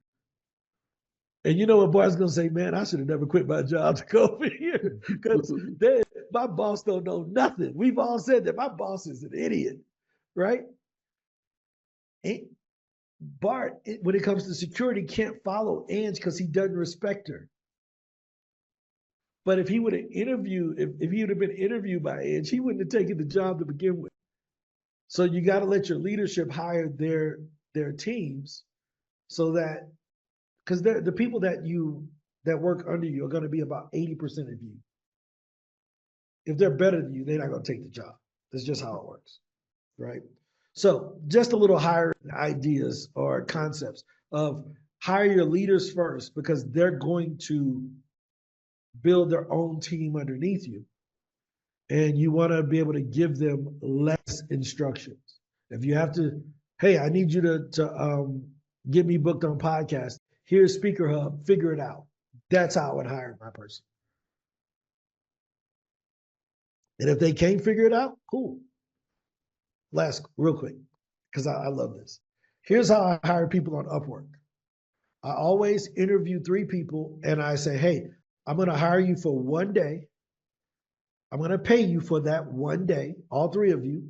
And you know what Bart's gonna say, man, I should have never quit my job to go over here. Because my boss don't know nothing. We've all said that my boss is an idiot, right? And Bart, when it comes to security, can't follow Ange because he doesn't respect her. But if he would have interviewed, if he would have been interviewed by Ange, he wouldn't have taken the job to begin with. So you got to let your leadership hire their teams, so that, because the people that work under you are going to be about 80% of you. If they're better than you, they're not going to take the job. That's just how it works, right? So just a little hiring ideas or concepts of hire your leaders first, because they're going to build their own team underneath you. And you want to be able to give them less instructions. If you have to, hey, I need you to get me booked on podcasts. Here's SpeakerHub, figure it out. That's how I would hire my person. And if they can't figure it out, cool. Last, real quick, because I love this. Here's how I hire people on Upwork. I always interview 3 people and I say, hey, I'm going to hire you for 1 day. I'm going to pay you for that 1 day, all 3 of you.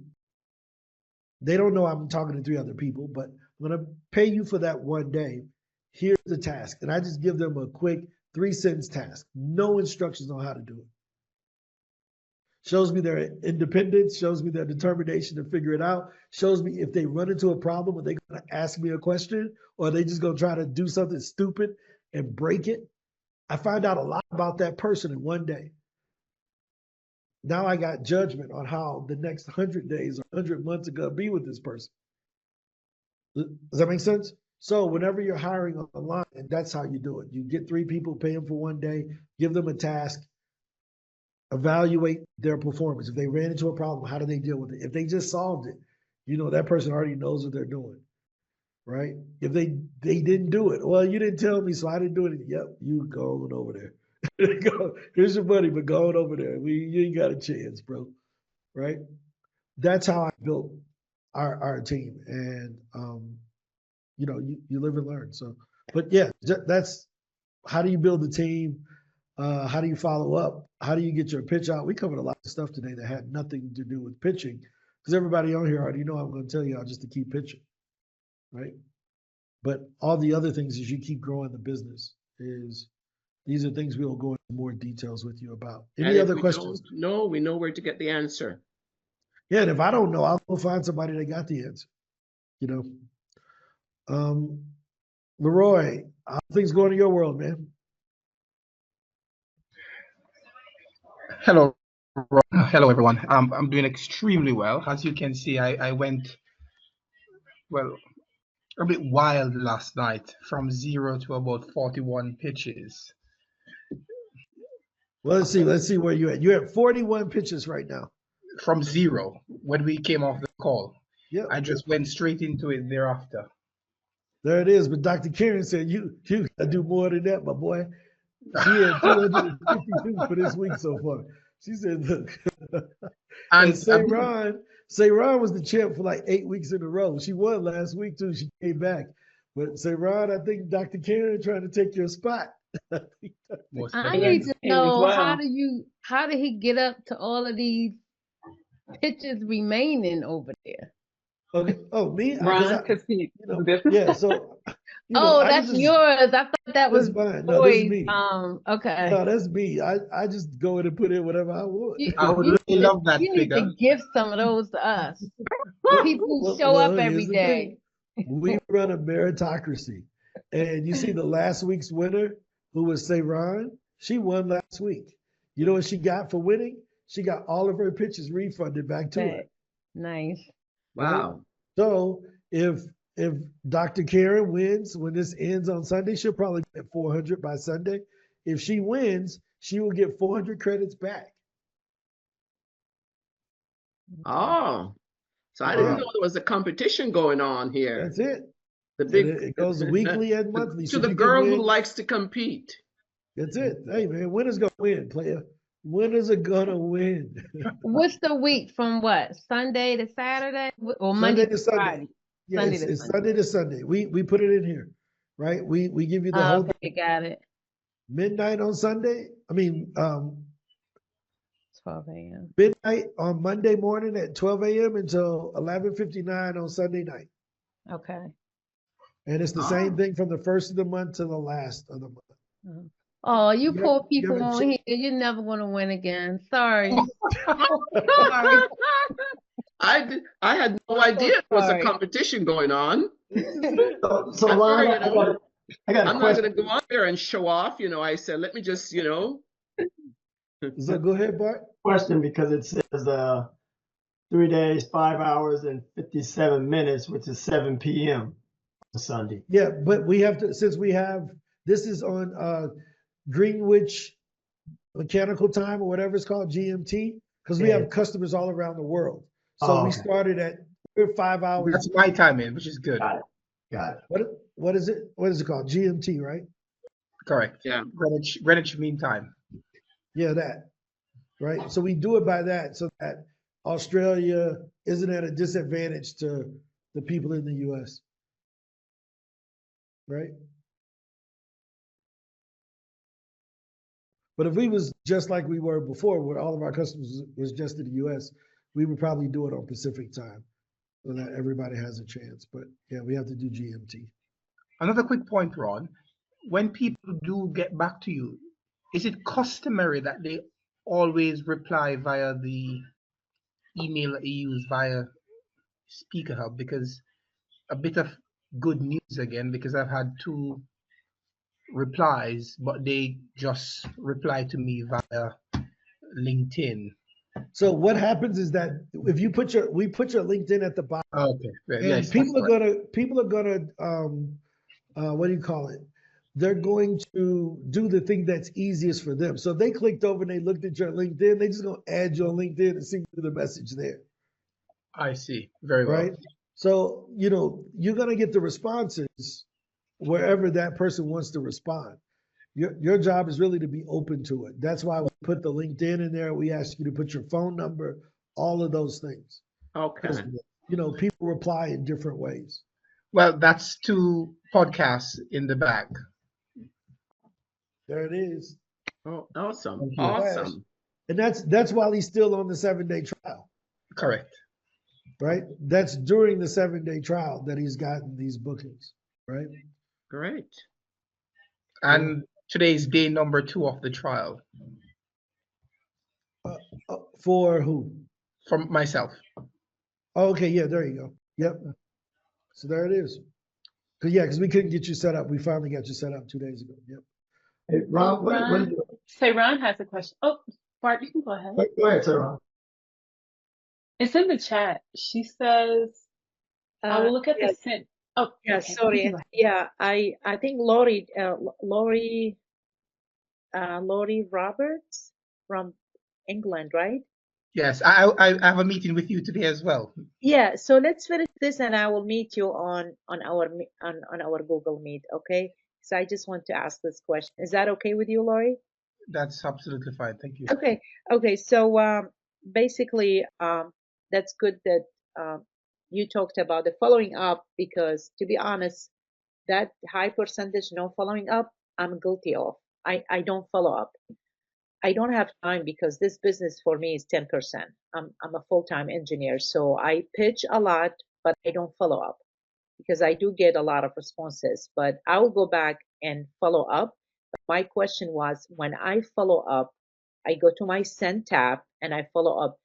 They don't know I'm talking to 3 other people, but I'm going to pay you for that 1 day. Here's the task. And I just give them a quick 3-sentence task. No instructions on how to do it. Shows me their independence, shows me their determination to figure it out, shows me if they run into a problem, are they going to ask me a question, or are they just going to try to do something stupid and break it? I find out a lot about that person in 1 day. Now I got judgment on how the next 100 days or 100 months are going to be with this person. Does that make sense? So whenever you're hiring online, and that's how you do it. You get 3 people, pay them for 1 day, give them a task, evaluate their performance. If they ran into a problem, how do they deal with it? If they just solved it, you know, that person already knows what they're doing, right? If they didn't do it, well, you didn't tell me, so I didn't do it. Yep, you go on over there. Here's your money, but go on over there. You ain't got a chance, bro, right? That's how I built our team. And, you know, you live and learn. So, but yeah, that's how do you build a team? How do you follow up? How do you get your pitch out? We covered a lot of stuff today that had nothing to do with pitching, because everybody on here already know I'm going to tell y'all just to keep pitching, right? But all the other things as you keep growing the business these are things we'll go into more details with you about. Any other questions? No, we know where to get the answer. Yeah, and if I don't know, I'll go find somebody that got the answer, you know? Leroy, how things going in your world, man? Hello, hello everyone. I'm doing extremely well. As you can see, I went, well, a bit wild last night, from 0 to about 41 pitches. Well, let's see where you're at. You're at 41 pitches right now. From 0, when we came off the call. Yeah. I just went straight into it thereafter. There it is. But Dr. Karen said you gotta do more than that, my boy. She had 252 for this week so far. She said, look. And Sayron was the champ for like 8 weeks in a row. She won last week too. She came back. But Sayron, I think Dr. Karen trying to take your spot. I need to know, how did he get up to all of these pictures remaining over there? Okay. Oh, me? Ron, because he, You know, this is yeah. So, Oh, I can that's just, yours. I thought that that's was mine. No, this is boys. me. Okay. No, that's me. I just go in and put in whatever I want. You, I would you really love that you need figure. to give some of those to us. People who show Well, up every here's the day. thing. We run a meritocracy. And you see the last week's winner, who was Sayron, she won last week. You know what she got for winning? She got all of her pictures refunded back to her. Okay. Nice. Wow. So if Dr. Karen wins when this ends on Sunday, she'll probably get 400 by Sunday. If she wins, she will get 400 credits back. Oh, so I didn't Wow. know there was a competition going on here. That's it. The And big it goes weekly and monthly. to So if the you can girl who win, likes to compete. that's it. Hey man, winners gonna win, player. Winners are gonna win. What's the week from what? Sunday to Saturday or Sunday Monday to to Sunday. Friday? Yeah, Sunday it's, to it's Sunday. Sunday to Sunday. We put it in here, right? We give you the whole Okay, got it. midnight on Sunday. I mean, 12 a.m. midnight on Monday morning at 12 a.m. until 11:59 on Sunday night. Okay. And it's the same thing from the first of the month to the last of the month. Oh, you You poor haven't- you people haven't on here. You're never going to win again. Sorry. Sorry. I had no idea there was a sorry. competition going on. So I Ron, figured, I got a I'm not question. going to go out there and show off. I said, let me just, So go ahead, Bart. Question because it says 3 days, 5 hours, and 57 minutes, which is 7 p.m. on Sunday. Yeah, but we have to, since we have, this is on Greenwich Mechanical Time or whatever it's called, GMT, because we Yeah. have customers all around the world. So Oh, we okay. started we're 5 hours. That's my timing, which is good. Got it. Got it. What is it? What is it called? GMT, right? Correct. Yeah. Greenwich Mean Time. Yeah, that. Right. So we do it by that so that Australia isn't at a disadvantage to the people in the US. Right. But if we was just like we were before, where all of our customers was just in the US, we would probably do it on Pacific time so that everybody has a chance. But yeah, we have to do GMT. Another quick point, Ron. When people do get back to you, is it customary that they always reply via the email that you use via SpeakerHub? Because a bit of good news again, because I've had 2 replies, but they just reply to me via LinkedIn. So what happens is that if we put your LinkedIn at the bottom, Okay. and Yes, people are gonna what do you call it? They're going to do the thing that's easiest for them. So if they clicked over and they looked at your LinkedIn, they just gonna add you on LinkedIn and send you the message there. I see. Very well. Right. So you're gonna get the responses wherever that person wants to respond. Your job is really to be open to it. That's why we put the LinkedIn in there. We ask you to put your phone number, all of those things. Okay. People reply in different ways. Well, that's 2 podcasts in the back. There it is. Oh, awesome. Thank you. Awesome. And that's while he's still on the 7-day trial, Correct. right? That's during the 7-day trial that he's gotten these bookings, right? Great. And today's day number 2 of the trial For who? from myself. Oh, okay, yeah, there you go. Yep. So there it is. Because we couldn't get you set up. We finally got you set up 2 days ago. Yep. Hey, Ron, what is Say Ron has a question. Oh, Bart, you can go ahead. Go ahead, sir, Ron. It's in the chat. She says, I will look at yeah, the sent. Oh, yeah, okay. You can sorry. go ahead. Yeah, I think Lori Roberts from England, right? Yes, I have a meeting with you today as well. Yeah, so let's finish this and I will meet you on our Google Meet, okay? So I just want to ask this question. Is that okay with you, Lori? That's absolutely fine. Thank you. Okay. So basically, that's good that you talked about the following up because, to be honest, that high percentage no following up, I'm guilty of. I don't follow up. I don't have time because this business for me is 10%. I'm a full-time engineer, so I pitch a lot, but I don't follow up because I do get a lot of responses, but I will go back and follow up. But my question was, when I follow up, I go to my send tab and I follow up.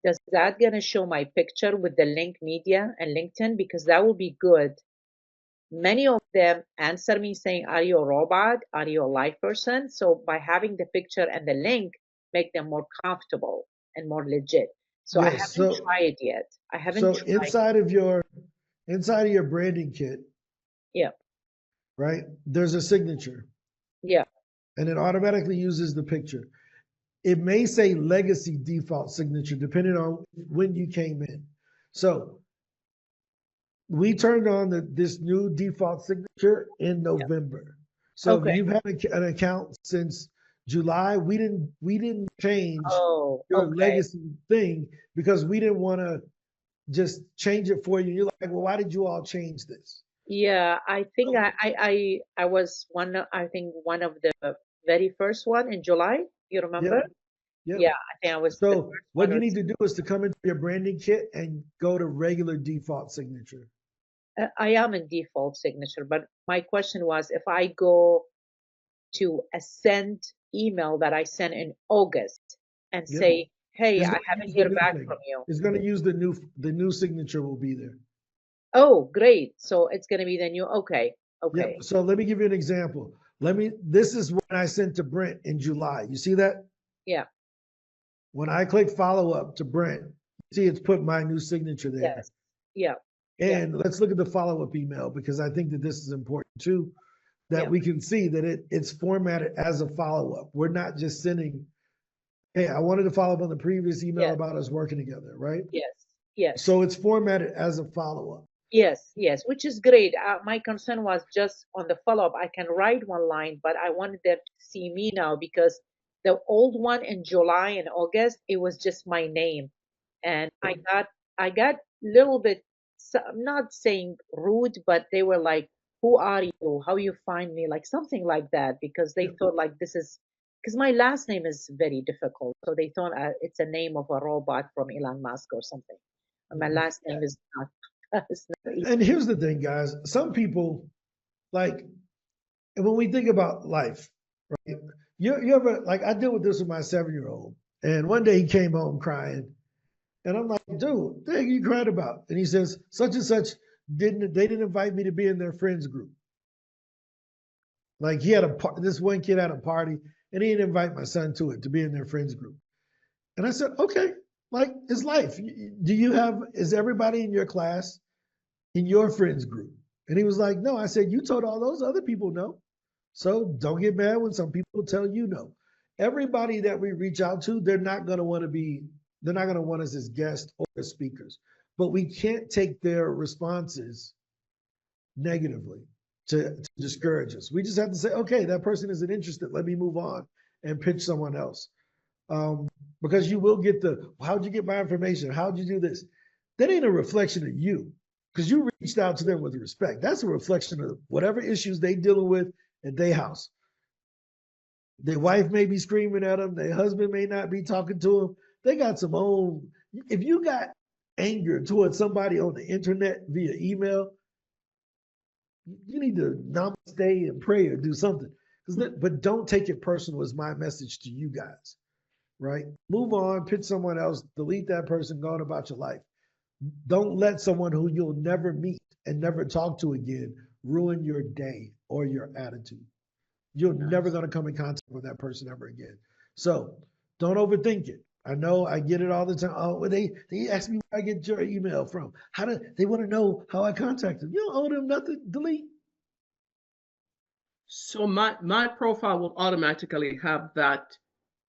Does that gonna show my picture with the link media and LinkedIn? Because that will be good. Many of them answer me saying, are you a robot? Are you a live person? So by having the picture and the link, make them more comfortable and more legit. So I Yes. haven't So tried yet. I haven't so tried. inside of your branding kit, Yeah, right? There's a signature, yeah, and it automatically uses the picture. It may say legacy default signature depending on when you came in. So we turned on this new default signature in yeah. November. So if Okay. you've had an account since July, we didn't change Oh, your okay. legacy thing because we didn't want to just change it for you. You're like, well, why did you all change this? Yeah, I think I was I think one of the very first one in July. You remember? Yep, yep. Yeah, I think I was the So first what one. you need to do is to come into your branding kit and go to regular default signature. I am in default signature, but my question was if I go to a sent email that I sent in August and Yep. say, hey, It's I going to haven't use the heard new back thing. from you. It's going to use the new signature will be there. Oh, great. So it's going to be the new. Okay. Okay. Yep. So let me give you an example. This is what I sent to Brent in July. You see that? Yeah. When I click follow up to Brent, see it's put my new signature there. Yes. Yeah. Yeah. And let's look at the follow up email because I think that this is important too, that Yeah. we can see that it's formatted as a follow up. We're not just sending, hey, I wanted to follow up on the previous email Yes. about us working together, right? Yes. Yes. So it's formatted as a follow up. Yes, yes, which is great. My concern was just on the follow-up. I can write one line, but I wanted them to see me now because the old one in July and August, it was just my name. And I got little bit, I'm not saying rude, but they were like, who are you? How you find me? Like something like that, because they thought like this is, because my last name is very difficult. So they thought it's a name of a robot from Elon Musk or something. And my last name is not. It's not easy. And here's the thing, guys. Some people, like, when we think about life, right? You ever, like, I deal with this with my 7-year-old. And one day he came home crying. And I'm like, dude, what the heck are you crying about? And he says, such and such they didn't invite me to be in their friends group. Like he had this one kid had a party and he didn't invite my son to it to be in their friends group. And I said, okay, like it's life. Is everybody in your class in your friends group? And he was like, no. I said, you told all those other people no. So don't get mad when some people tell you no. Everybody that we reach out to, they're not going to want us as guests or as speakers. But we can't take their responses negatively to discourage us. We just have to say, okay, that person isn't interested. Let me move on and pitch someone else. Because you will get how'd you get my information? How'd you do this? That ain't a reflection of you because you reached out to them with respect. That's a reflection of whatever issues they dealing with at their house. Their wife may be screaming at them. Their husband may not be talking to them. They got some own. If you got anger towards somebody on the internet via email, you need to namaste and pray or do something. But don't take it personal is my message to you guys, right? Move on, pitch someone else, delete that person, go on about your life. Don't let someone who you'll never meet and never talk to again ruin your day or your attitude. You're never going to come in contact with that person ever again. So don't overthink it. I know I get it all the time. Oh, well, they ask me where I get your email from. They want to know how I contact them. You don't owe them nothing. Delete. So my profile will automatically have that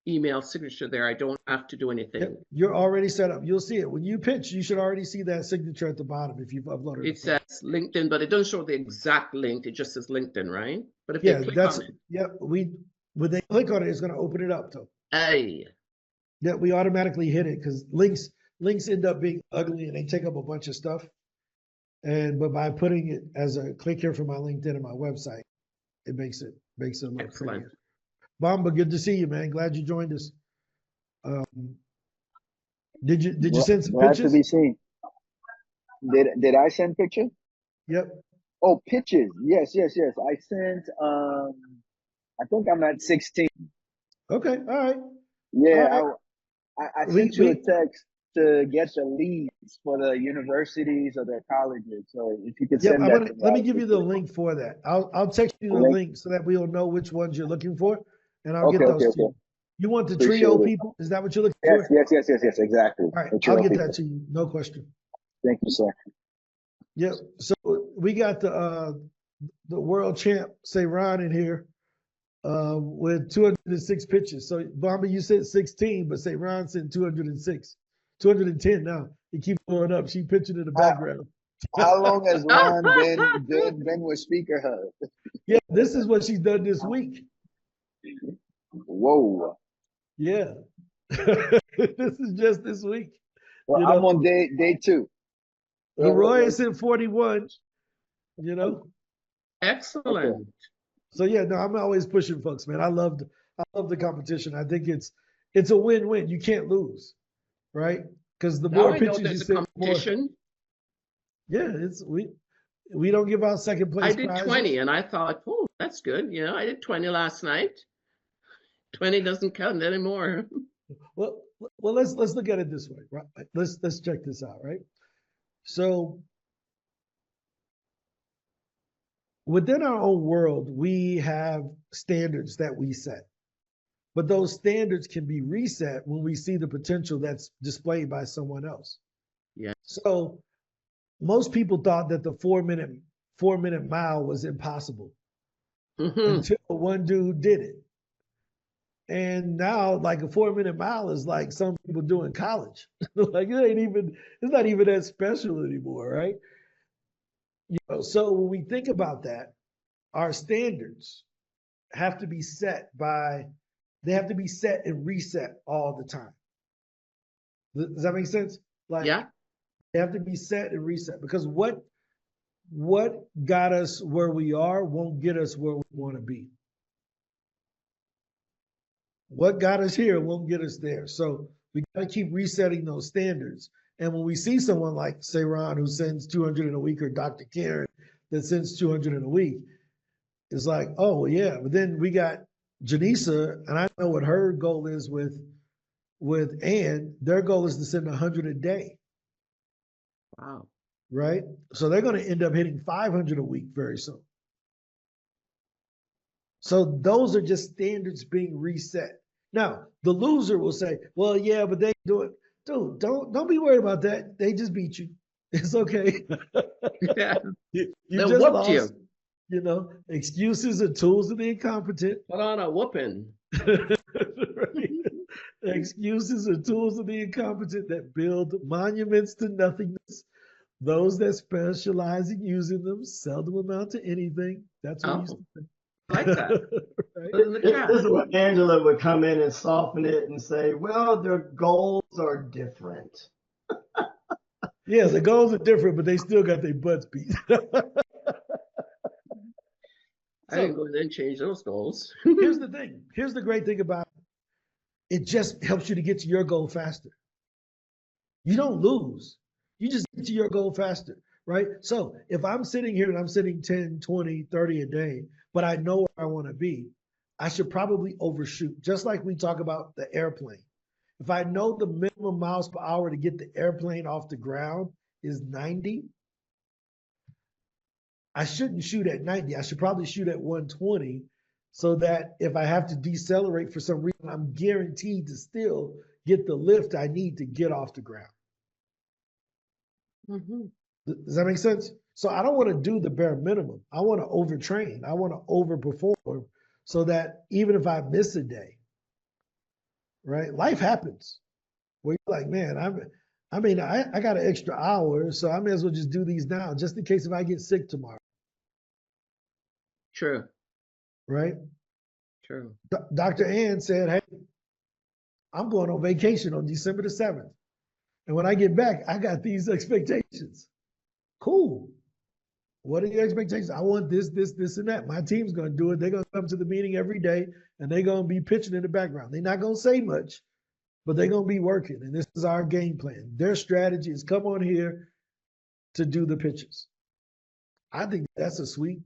email signature there. I don't have to do anything. Yep, you're already set up. You'll see it. When you pitch, you should already see that signature at the bottom if you've uploaded it. It says LinkedIn, but it doesn't show the exact link. It just says LinkedIn, right? But if they click on it. Yep, when they click on it, it's going to open it up though. Hey. Yeah, we automatically hit it because links end up being ugly and they take up a bunch of stuff. But by putting it as a click here for my LinkedIn and my website, it makes it a little Excellent. prettier. Bamba, good to see you, man. Glad you joined us. Did you send some Glad to pictures? be seen. Did I send picture? Yep. Oh, pictures. Yes. I sent. I think I'm at 16. Okay. All right. Yeah, All right. I We sent you a we text to get the leads for the universities or the colleges. So if you could Yep. send I'm that gonna to me, let I me would give you the appreciate link for that. I'll text you it. the Link. link so that we'll know which ones you're looking for, and I'll get Okay, those okay, to okay. you. You want the Appreciate trio it. people? Is that what you're looking Yes, for? yes. Exactly. All right. The I'll trail get that people. to you. No question. Thank you, sir. Yep. So we got the world champ, say Ron, in here with 206 pitches. So Bomber, you said 16, but say Ron said 206, 210 now. He keeps going up. She pitching in the How, background. how long has Ron been with SpeakerHub? Yeah, this is what she's done this week. Whoa. Yeah. This is just this week. Well, You I'm know, on day 2. Leroy is at 41, you know. Excellent. So yeah, no, I'm always pushing folks, man. I love the competition. I think it's a win-win. You can't lose, right? Because the Now more I know pitches you there's a send, the more. competition. Yeah, it's we don't give out second place I did prizes. 20 and I thought, oh, that's good. You know, I did 20 last night. 20 doesn't count anymore. Well, let's look at it this way, right? Let's check this out, right? So within our own world, we have standards that we set, but those standards can be reset when we see the potential that's displayed by someone else. Yeah. So most people thought that the 4-minute mile was impossible until one dude did it. And now like a 4-minute mile is like some people do in college. Like it's not even that special anymore, right? You know, so when we think about that, our standards have to be set and reset all the time. Does that make sense? Like Yeah. they have to be set and reset because what got us where we are won't get us where we want to be. What got us here won't get us there. So we got to keep resetting those standards. And when we see someone like, say, Ron, who sends 200 in a week, or Dr. Karen that sends 200 in a week, it's like, oh, yeah. But then we got Janisa, and I know what her goal is with Ann. Their goal is to send 100 a day. Wow. Right? So they're going to end up hitting 500 a week very soon. So those are just standards being reset. Now, the loser will say, well, yeah, but they do it. Dude, don't be worried about that. They just beat you. It's okay. Yeah. You They just whooped lost. you. You know, excuses are tools of the incompetent. Put on a whooping. Right? Excuses are tools of the incompetent that build monuments to nothingness. Those that specialize in using them seldom amount to anything. That's what he used to say. I like that. Right? Put it in the This chat. is where Angela would come in and soften it and say, well, their goals are different. Yeah, the goals are different, but they still got their butts beat. I didn't go in and change those goals. Here's the thing. Here's the great thing about it. It just helps you to get to your goal faster. You don't lose. You just get to your goal faster, right? So if I'm sitting here and I'm sitting 10, 20, 30 a day, but I know where I want to be, I should probably overshoot. Just like we talk about the airplane. If I know the minimum miles per hour to get the airplane off the ground is 90, I shouldn't shoot at 90. I should probably shoot at 120 so that if I have to decelerate for some reason, I'm guaranteed to still get the lift I need to get off the ground. Does that make sense? So I don't want to do the bare minimum. I want to overtrain. I want to overperform so that even if I miss a day, right? Life happens. Where you're like, man, I got an extra hour, so I may as well just do these now, just in case if I get sick tomorrow. True. Right? True. Dr. Ann said, hey, I'm going on vacation on December the 7th. And when I get back, I got these expectations. Cool. What are your expectations? I want this, this, this, and that. My team's going to do it. They're going to come to the meeting every day and they're going to be pitching in the background. They're not going to say much, but they're going to be working. And this is our game plan. Their strategy is come on here to do the pitches. I think that's a sweet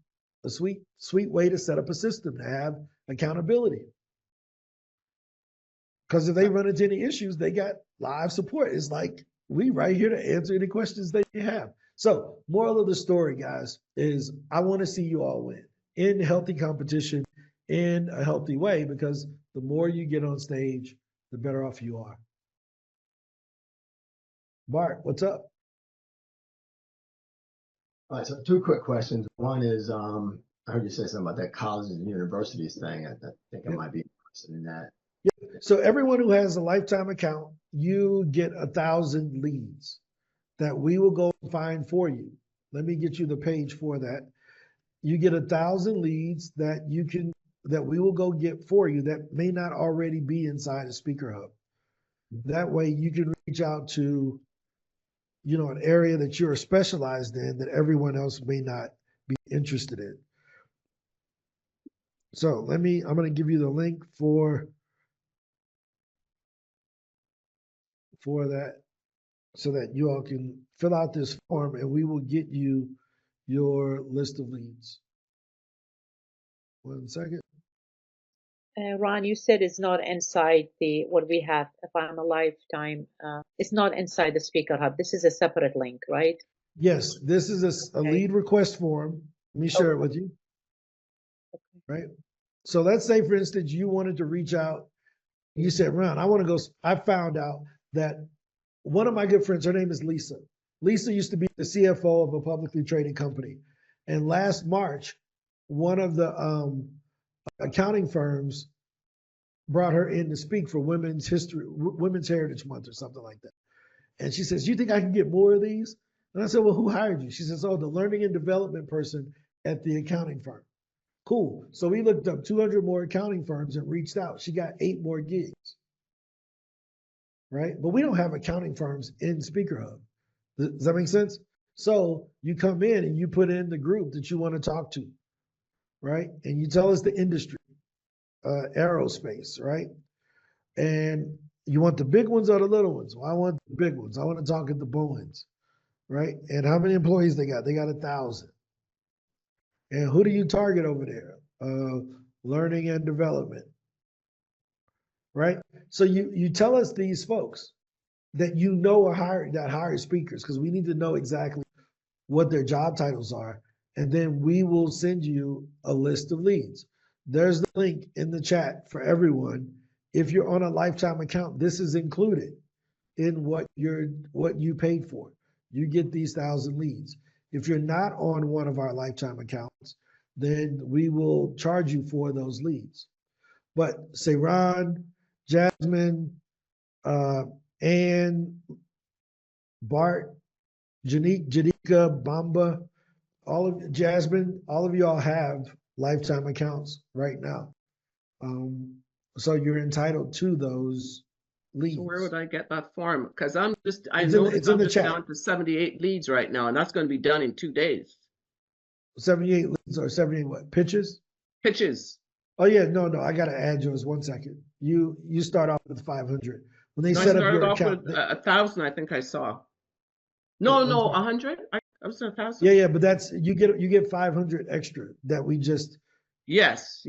way to set up a system to have accountability. Because if they run into any issues, they got live support. It's like we right here to answer any questions they have. So moral of the story, guys, is I want to see you all win in healthy competition in a healthy way, because the more you get on stage, the better off you are. Bart, what's up? All right, so two quick questions. One is, I heard you say something about that colleges and universities thing. I think I might be interested in that. So everyone who has a lifetime account, you get 1,000 leads that we will go find for you. Let me get you the page for that. You get 1,000 leads that we will go get for you that may not already be inside of SpeakerHub. That way you can reach out to, an area that you're specialized in that everyone else may not be interested in. So I'm going to give you the link for that, so that you all can fill out this form and we will get you your list of leads. 1 second. Ron, you said it's not inside what we have. If I'm a lifetime, it's not inside the SpeakerHub. This is a separate link, right? Yes, this is a lead request form. Let me share it with you. Right. So let's say, for instance, you wanted to reach out. You said, Ron, I want to go. I found out that one of my good friends, her name is Lisa. Lisa used to be the CFO of a publicly traded company. And last March, one of the accounting firms brought her in to speak for Women's Heritage Month or something like that. And she says, you think I can get more of these? And I said, well, who hired you? She says, oh, the learning and development person at the accounting firm. Cool. So we looked up 200 more accounting firms and reached out. She got 8 more gigs. Right? But we don't have accounting firms in SpeakerHub. Does that make sense? So you come in and you put in the group that you want to talk to, right? And you tell us the industry, aerospace, right? And you want the big ones or the little ones? Well, I want the big ones. I want to talk at the Bowens, right? And how many employees they got? They got 1,000. And who do you target over there? Learning and development, right? So you tell us these folks that are hiring, that hire speakers, because we need to know exactly what their job titles are. And then we will send you a list of leads. There's the link in the chat for everyone. If you're on a lifetime account, this is included in what you paid for. You get these 1,000 leads. If you're not on one of our lifetime accounts, then we will charge you for those leads. But say Ron, Jasmine, Ann, Bart, Janika, Bamba, Jasmine, all of y'all have lifetime accounts right now. So you're entitled to those leads. So where would I get that form? Because I it's noticed in I'm the just chat. down to 78 leads right now, and that's going to be done in 2 days. 78 leads or 78 what? Pitches? Pitches. Oh yeah, no, I got to add yours. 1 second. You start off with 500. When they No, set I up started your off account, with 1,000. I think I saw. No, Yeah, 100. I was at 1,000. yeah, but that's you get 500 extra that we just. Yes.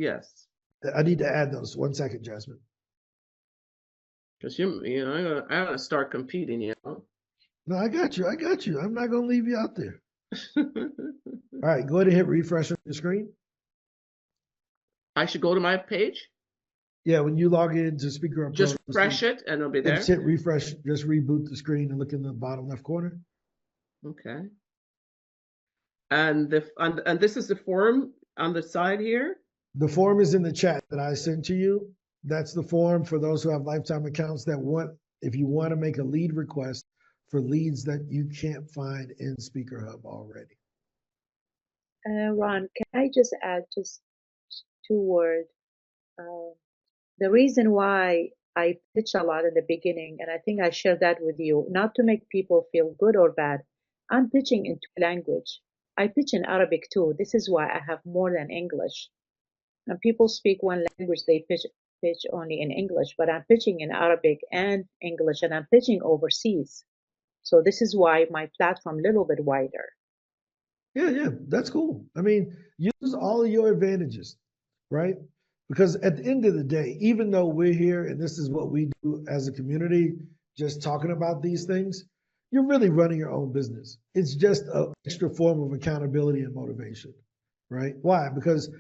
I need to add those. 1 second, Jasmine. Because I'm gonna start competing. No, I got you. I'm not gonna leave you out there. All right, go ahead and hit refresh on your screen. I should go to my page. Yeah, when you log into SpeakerHub Pro, Just refresh it, and it'll be there. Just hit refresh. Just reboot the screen and look in the bottom left corner. Okay. And this is the form on the side here. The form is in the chat that I sent to you. That's the form for those who have lifetime accounts if you want to make a lead request for leads that you can't find in SpeakerHub already. Ron, can I just add just 2 words? The reason why I pitch a lot in the beginning, and I think I shared that with you, not to make people feel good or bad. I'm pitching in 2 languages. I pitch in Arabic too. This is why I have more than English. And people speak one language, they pitch only in English, but I'm pitching in Arabic and English, and I'm pitching overseas. So this is why my platform a little bit wider. Yeah, that's cool. I mean, use all of your advantages, right? Because at the end of the day, even though we're here and this is what we do as a community, just talking about these things, you're really running your own business. It's just an extra form of accountability and motivation, right? Why? Because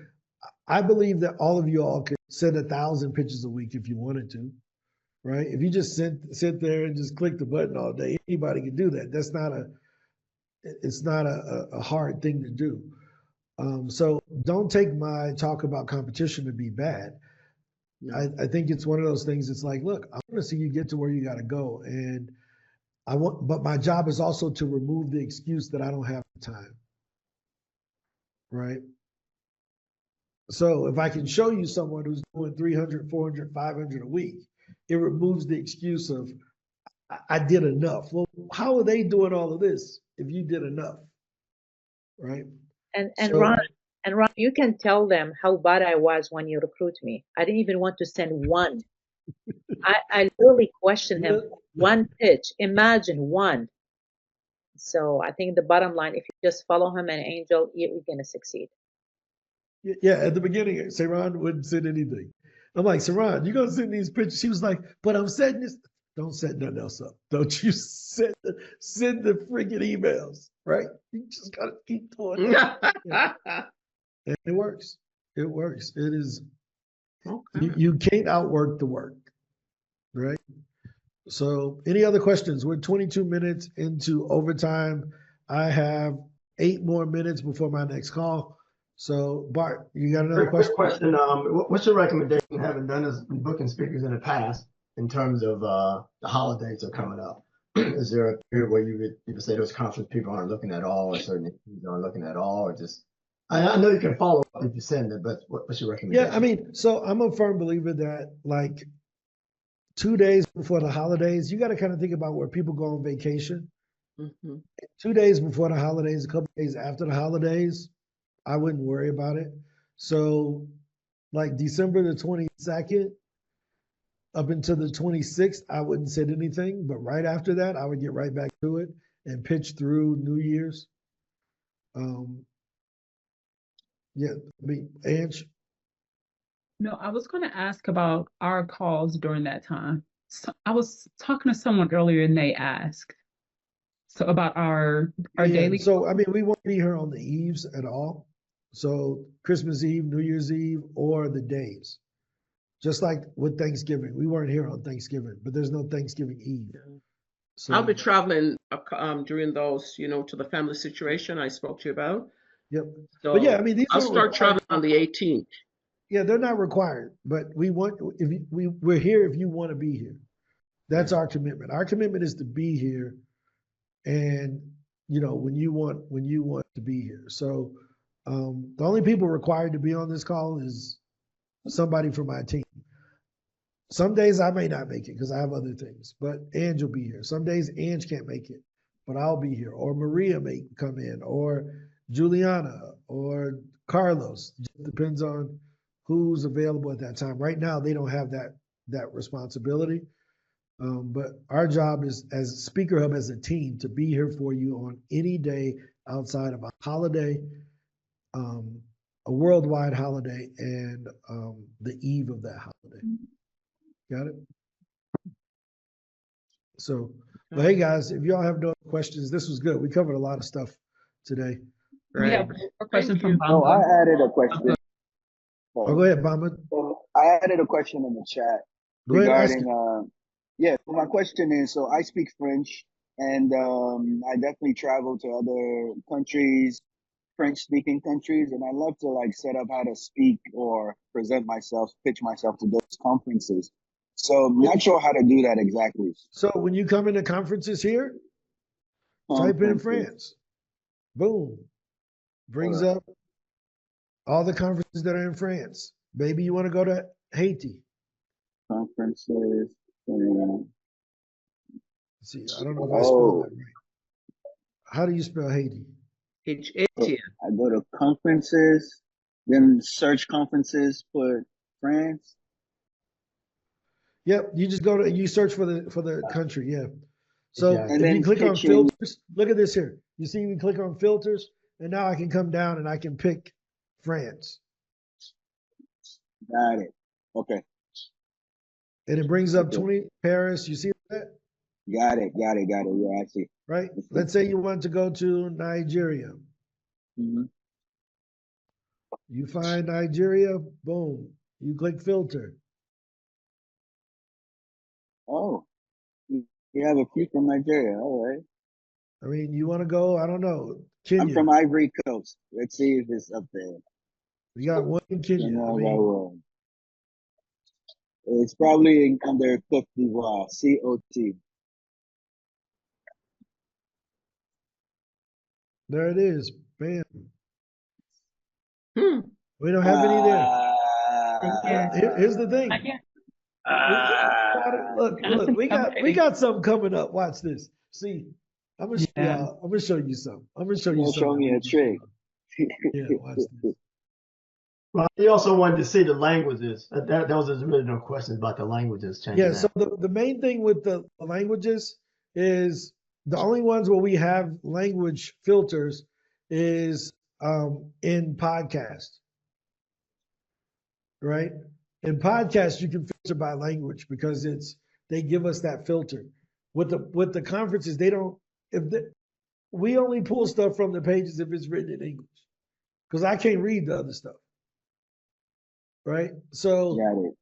I believe that all of you all could send 1,000 pitches a week if you wanted to, right? If you just sit there and just click the button all day, anybody can do that. It's not a hard thing to do. So don't take my talk about competition to be bad. I think it's one of those things. It's like, look, I want to see you get to where you got to go, and but my job is also to remove the excuse that I don't have the time, right? So if I can show you someone who's doing 300, 400, 500 a week, it removes the excuse of I did enough. Well, how are they doing all of this if you did enough, right? And So, Ron, you can tell them how bad I was when you recruit me. I didn't even want to send one. I literally questioned him. One pitch. Imagine one. So I think the bottom line, if you just follow him and Angel, you're gonna succeed. yeah, at the beginning, Saran wouldn't send anything. I'm like, Saran, you're gonna send these pictures. She was like, but I'm setting this. Don't set nothing else up. Don't you send the freaking emails, right? You just gotta keep doing it. And it works. It works. It is. Okay. You can't outwork the work, right? So, any other questions? We're 22 minutes into overtime. I have 8 more minutes before my next call. So, Bart, you got another question? Quick question. What's your recommendation, having done this booking speakers in the past, in terms of the holidays are coming up? Is there a period where you would say those conference people aren't looking at all, or certain issues aren't looking at all, or just? I know you can follow up if you send it, but what's your recommendation? Yeah, I mean, so I'm a firm believer that like 2 days before the holidays, you got to kind of think about where people go on vacation. 2 days before the holidays, a couple days after the holidays, I wouldn't worry about it. So like December the 22nd up until the 26th, I wouldn't say anything. But right after that, I would get right back to it and pitch through New Year's. Yeah, I mean, Ange? No, I was going to ask about our calls during that time. So I was talking to someone earlier and they asked about our daily. So I mean, we won't be here on the eves at all. So Christmas Eve, New Year's Eve, or the days. Just like with Thanksgiving, we weren't here on Thanksgiving, but there's no Thanksgiving Eve. So I'll be traveling during those, to the family situation I spoke to you about. Yep. So but yeah, I mean, I'll start traveling on the 18th. Yeah, they're not required, but we're here if you want to be here. That's our commitment. Our commitment is to be here, and when you want to be here. So the only people required to be on this call is somebody from my team. Some days I may not make it because I have other things, but Ange will be here. Some days Ange can't make it, but I'll be here. Or Maria may come in, or Juliana, or Carlos. It just depends on who's available at that time. Right now, they don't have that responsibility. But our job is, as SpeakerHub, as a team, to be here for you on any day outside of a holiday, a worldwide holiday, and the eve of that holiday. Got it? So, well, hey guys, if y'all have no questions, this was good. We covered a lot of stuff today. We have a question from Oh, Bamba. I added a question. Oh, go ahead, Bamba. So I added a question in the chat Go ahead, ask regarding, yeah, so my question is, so I speak French, and I definitely travel to other countries, French-speaking countries, and I love to like set up how to speak or present myself, pitch myself to those conferences. So I'm not sure how to do that exactly. So when you come into conferences here, type in France. Boom. Brings up all the conferences that are in France. Maybe you want to go to Haiti. Conferences. Let's see, I don't know if I spelled that right. How do you spell Haiti? H80. I go to conferences, then search conferences, put France. Yep, you just go to you search for the country. Yeah. So Yeah. And if you then click on pitching. filters, look at this here. You see, we click on filters, and now I can come down and I can pick France, Got it. Okay. and it brings up Okay. 20 Paris. You see that, Got it. Got it. Got it. Yeah, I see. right? Let's say you want to go to Nigeria. Mm-hmm. You find Nigeria, boom. You click filter. Oh, you have a few from Nigeria. All right. I mean, you want to go, I don't know, I'm Kenya. from Ivory Coast. Let's see if it's up there. We got one in I Kenya. know I if I mean, will. It's probably under Cote d'Ivoire, COT. there it is. Bam. Hmm. We don't have any there. Yeah. Here's the thing. Yeah. Look, we Okay. got something coming up. Watch this. See, I'm gonna show Yeah. y'all. I'm gonna show you something. I'm gonna show You're you gonna show something. me a trick. Yeah, watch this. Well, he also wanted to see the languages. That was really no questions about the languages changing. Yeah, so the main thing with the languages is the only ones where we have language filters is in podcast, right? In podcast, you can filter by language because they give us that filter. With the conferences, they don't. We only pull stuff from the pages if it's written in English, because I can't read the other stuff, right? So. Got it.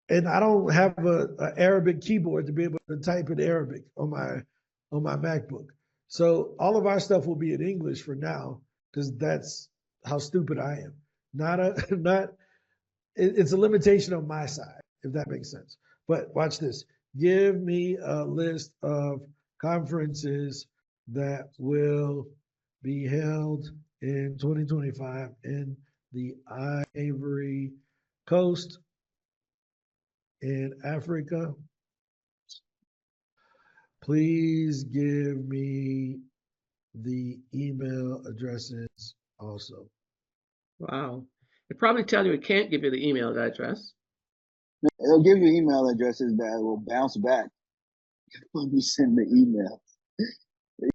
And I don't have a Arabic keyboard to be able to type in Arabic on my MacBook. So all of our stuff will be in English for now, because that's how stupid I am. It's a limitation on my side, if that makes sense. But watch this. Give me a list of conferences that will be held in 2025 in the Ivory Coast, in Africa. Please give me the email addresses also. Wow. It probably tell you it can't give you the email address. It'll give you email addresses that will bounce back when you send the email.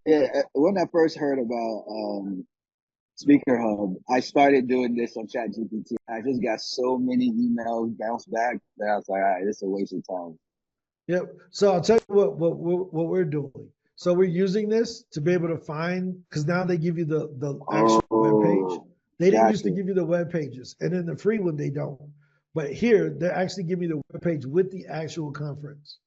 Yeah, when I first heard about SpeakerHub, I started doing this on ChatGPT. I just got so many emails bounce back that I was like, all right, this is a waste of time. Yep. So I'll tell you what we're doing. So we're using this to be able to find, because now they give you the actual web page. They didn't used to give you the web pages, and in the free one they don't. But here they're actually giving you the web page with the actual conference.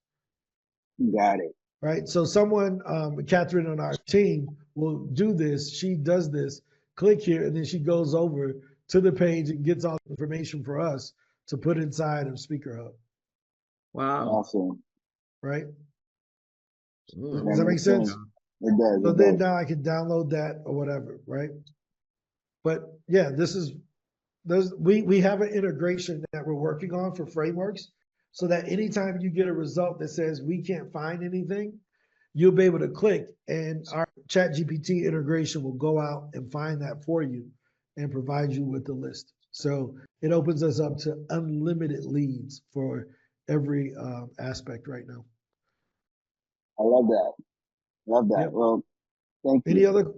Got it. Right. So someone, Catherine on our team, will do this. She does this. Click here, and then she goes over to the page and gets all the information for us to put inside of SpeakerHub. Wow. Awesome. Right. Mm. Does that make sense? It does. So It then does. now I can download that or whatever, right? But yeah, we have an integration that we're working on for frameworks, so that anytime you get a result that says we can't find anything, you'll be able to click and our ChatGPT integration will go out and find that for you and provide you with the list. So it opens us up to unlimited leads for every aspect right now. I love that. Love that. Yep. Well, thank you. Any other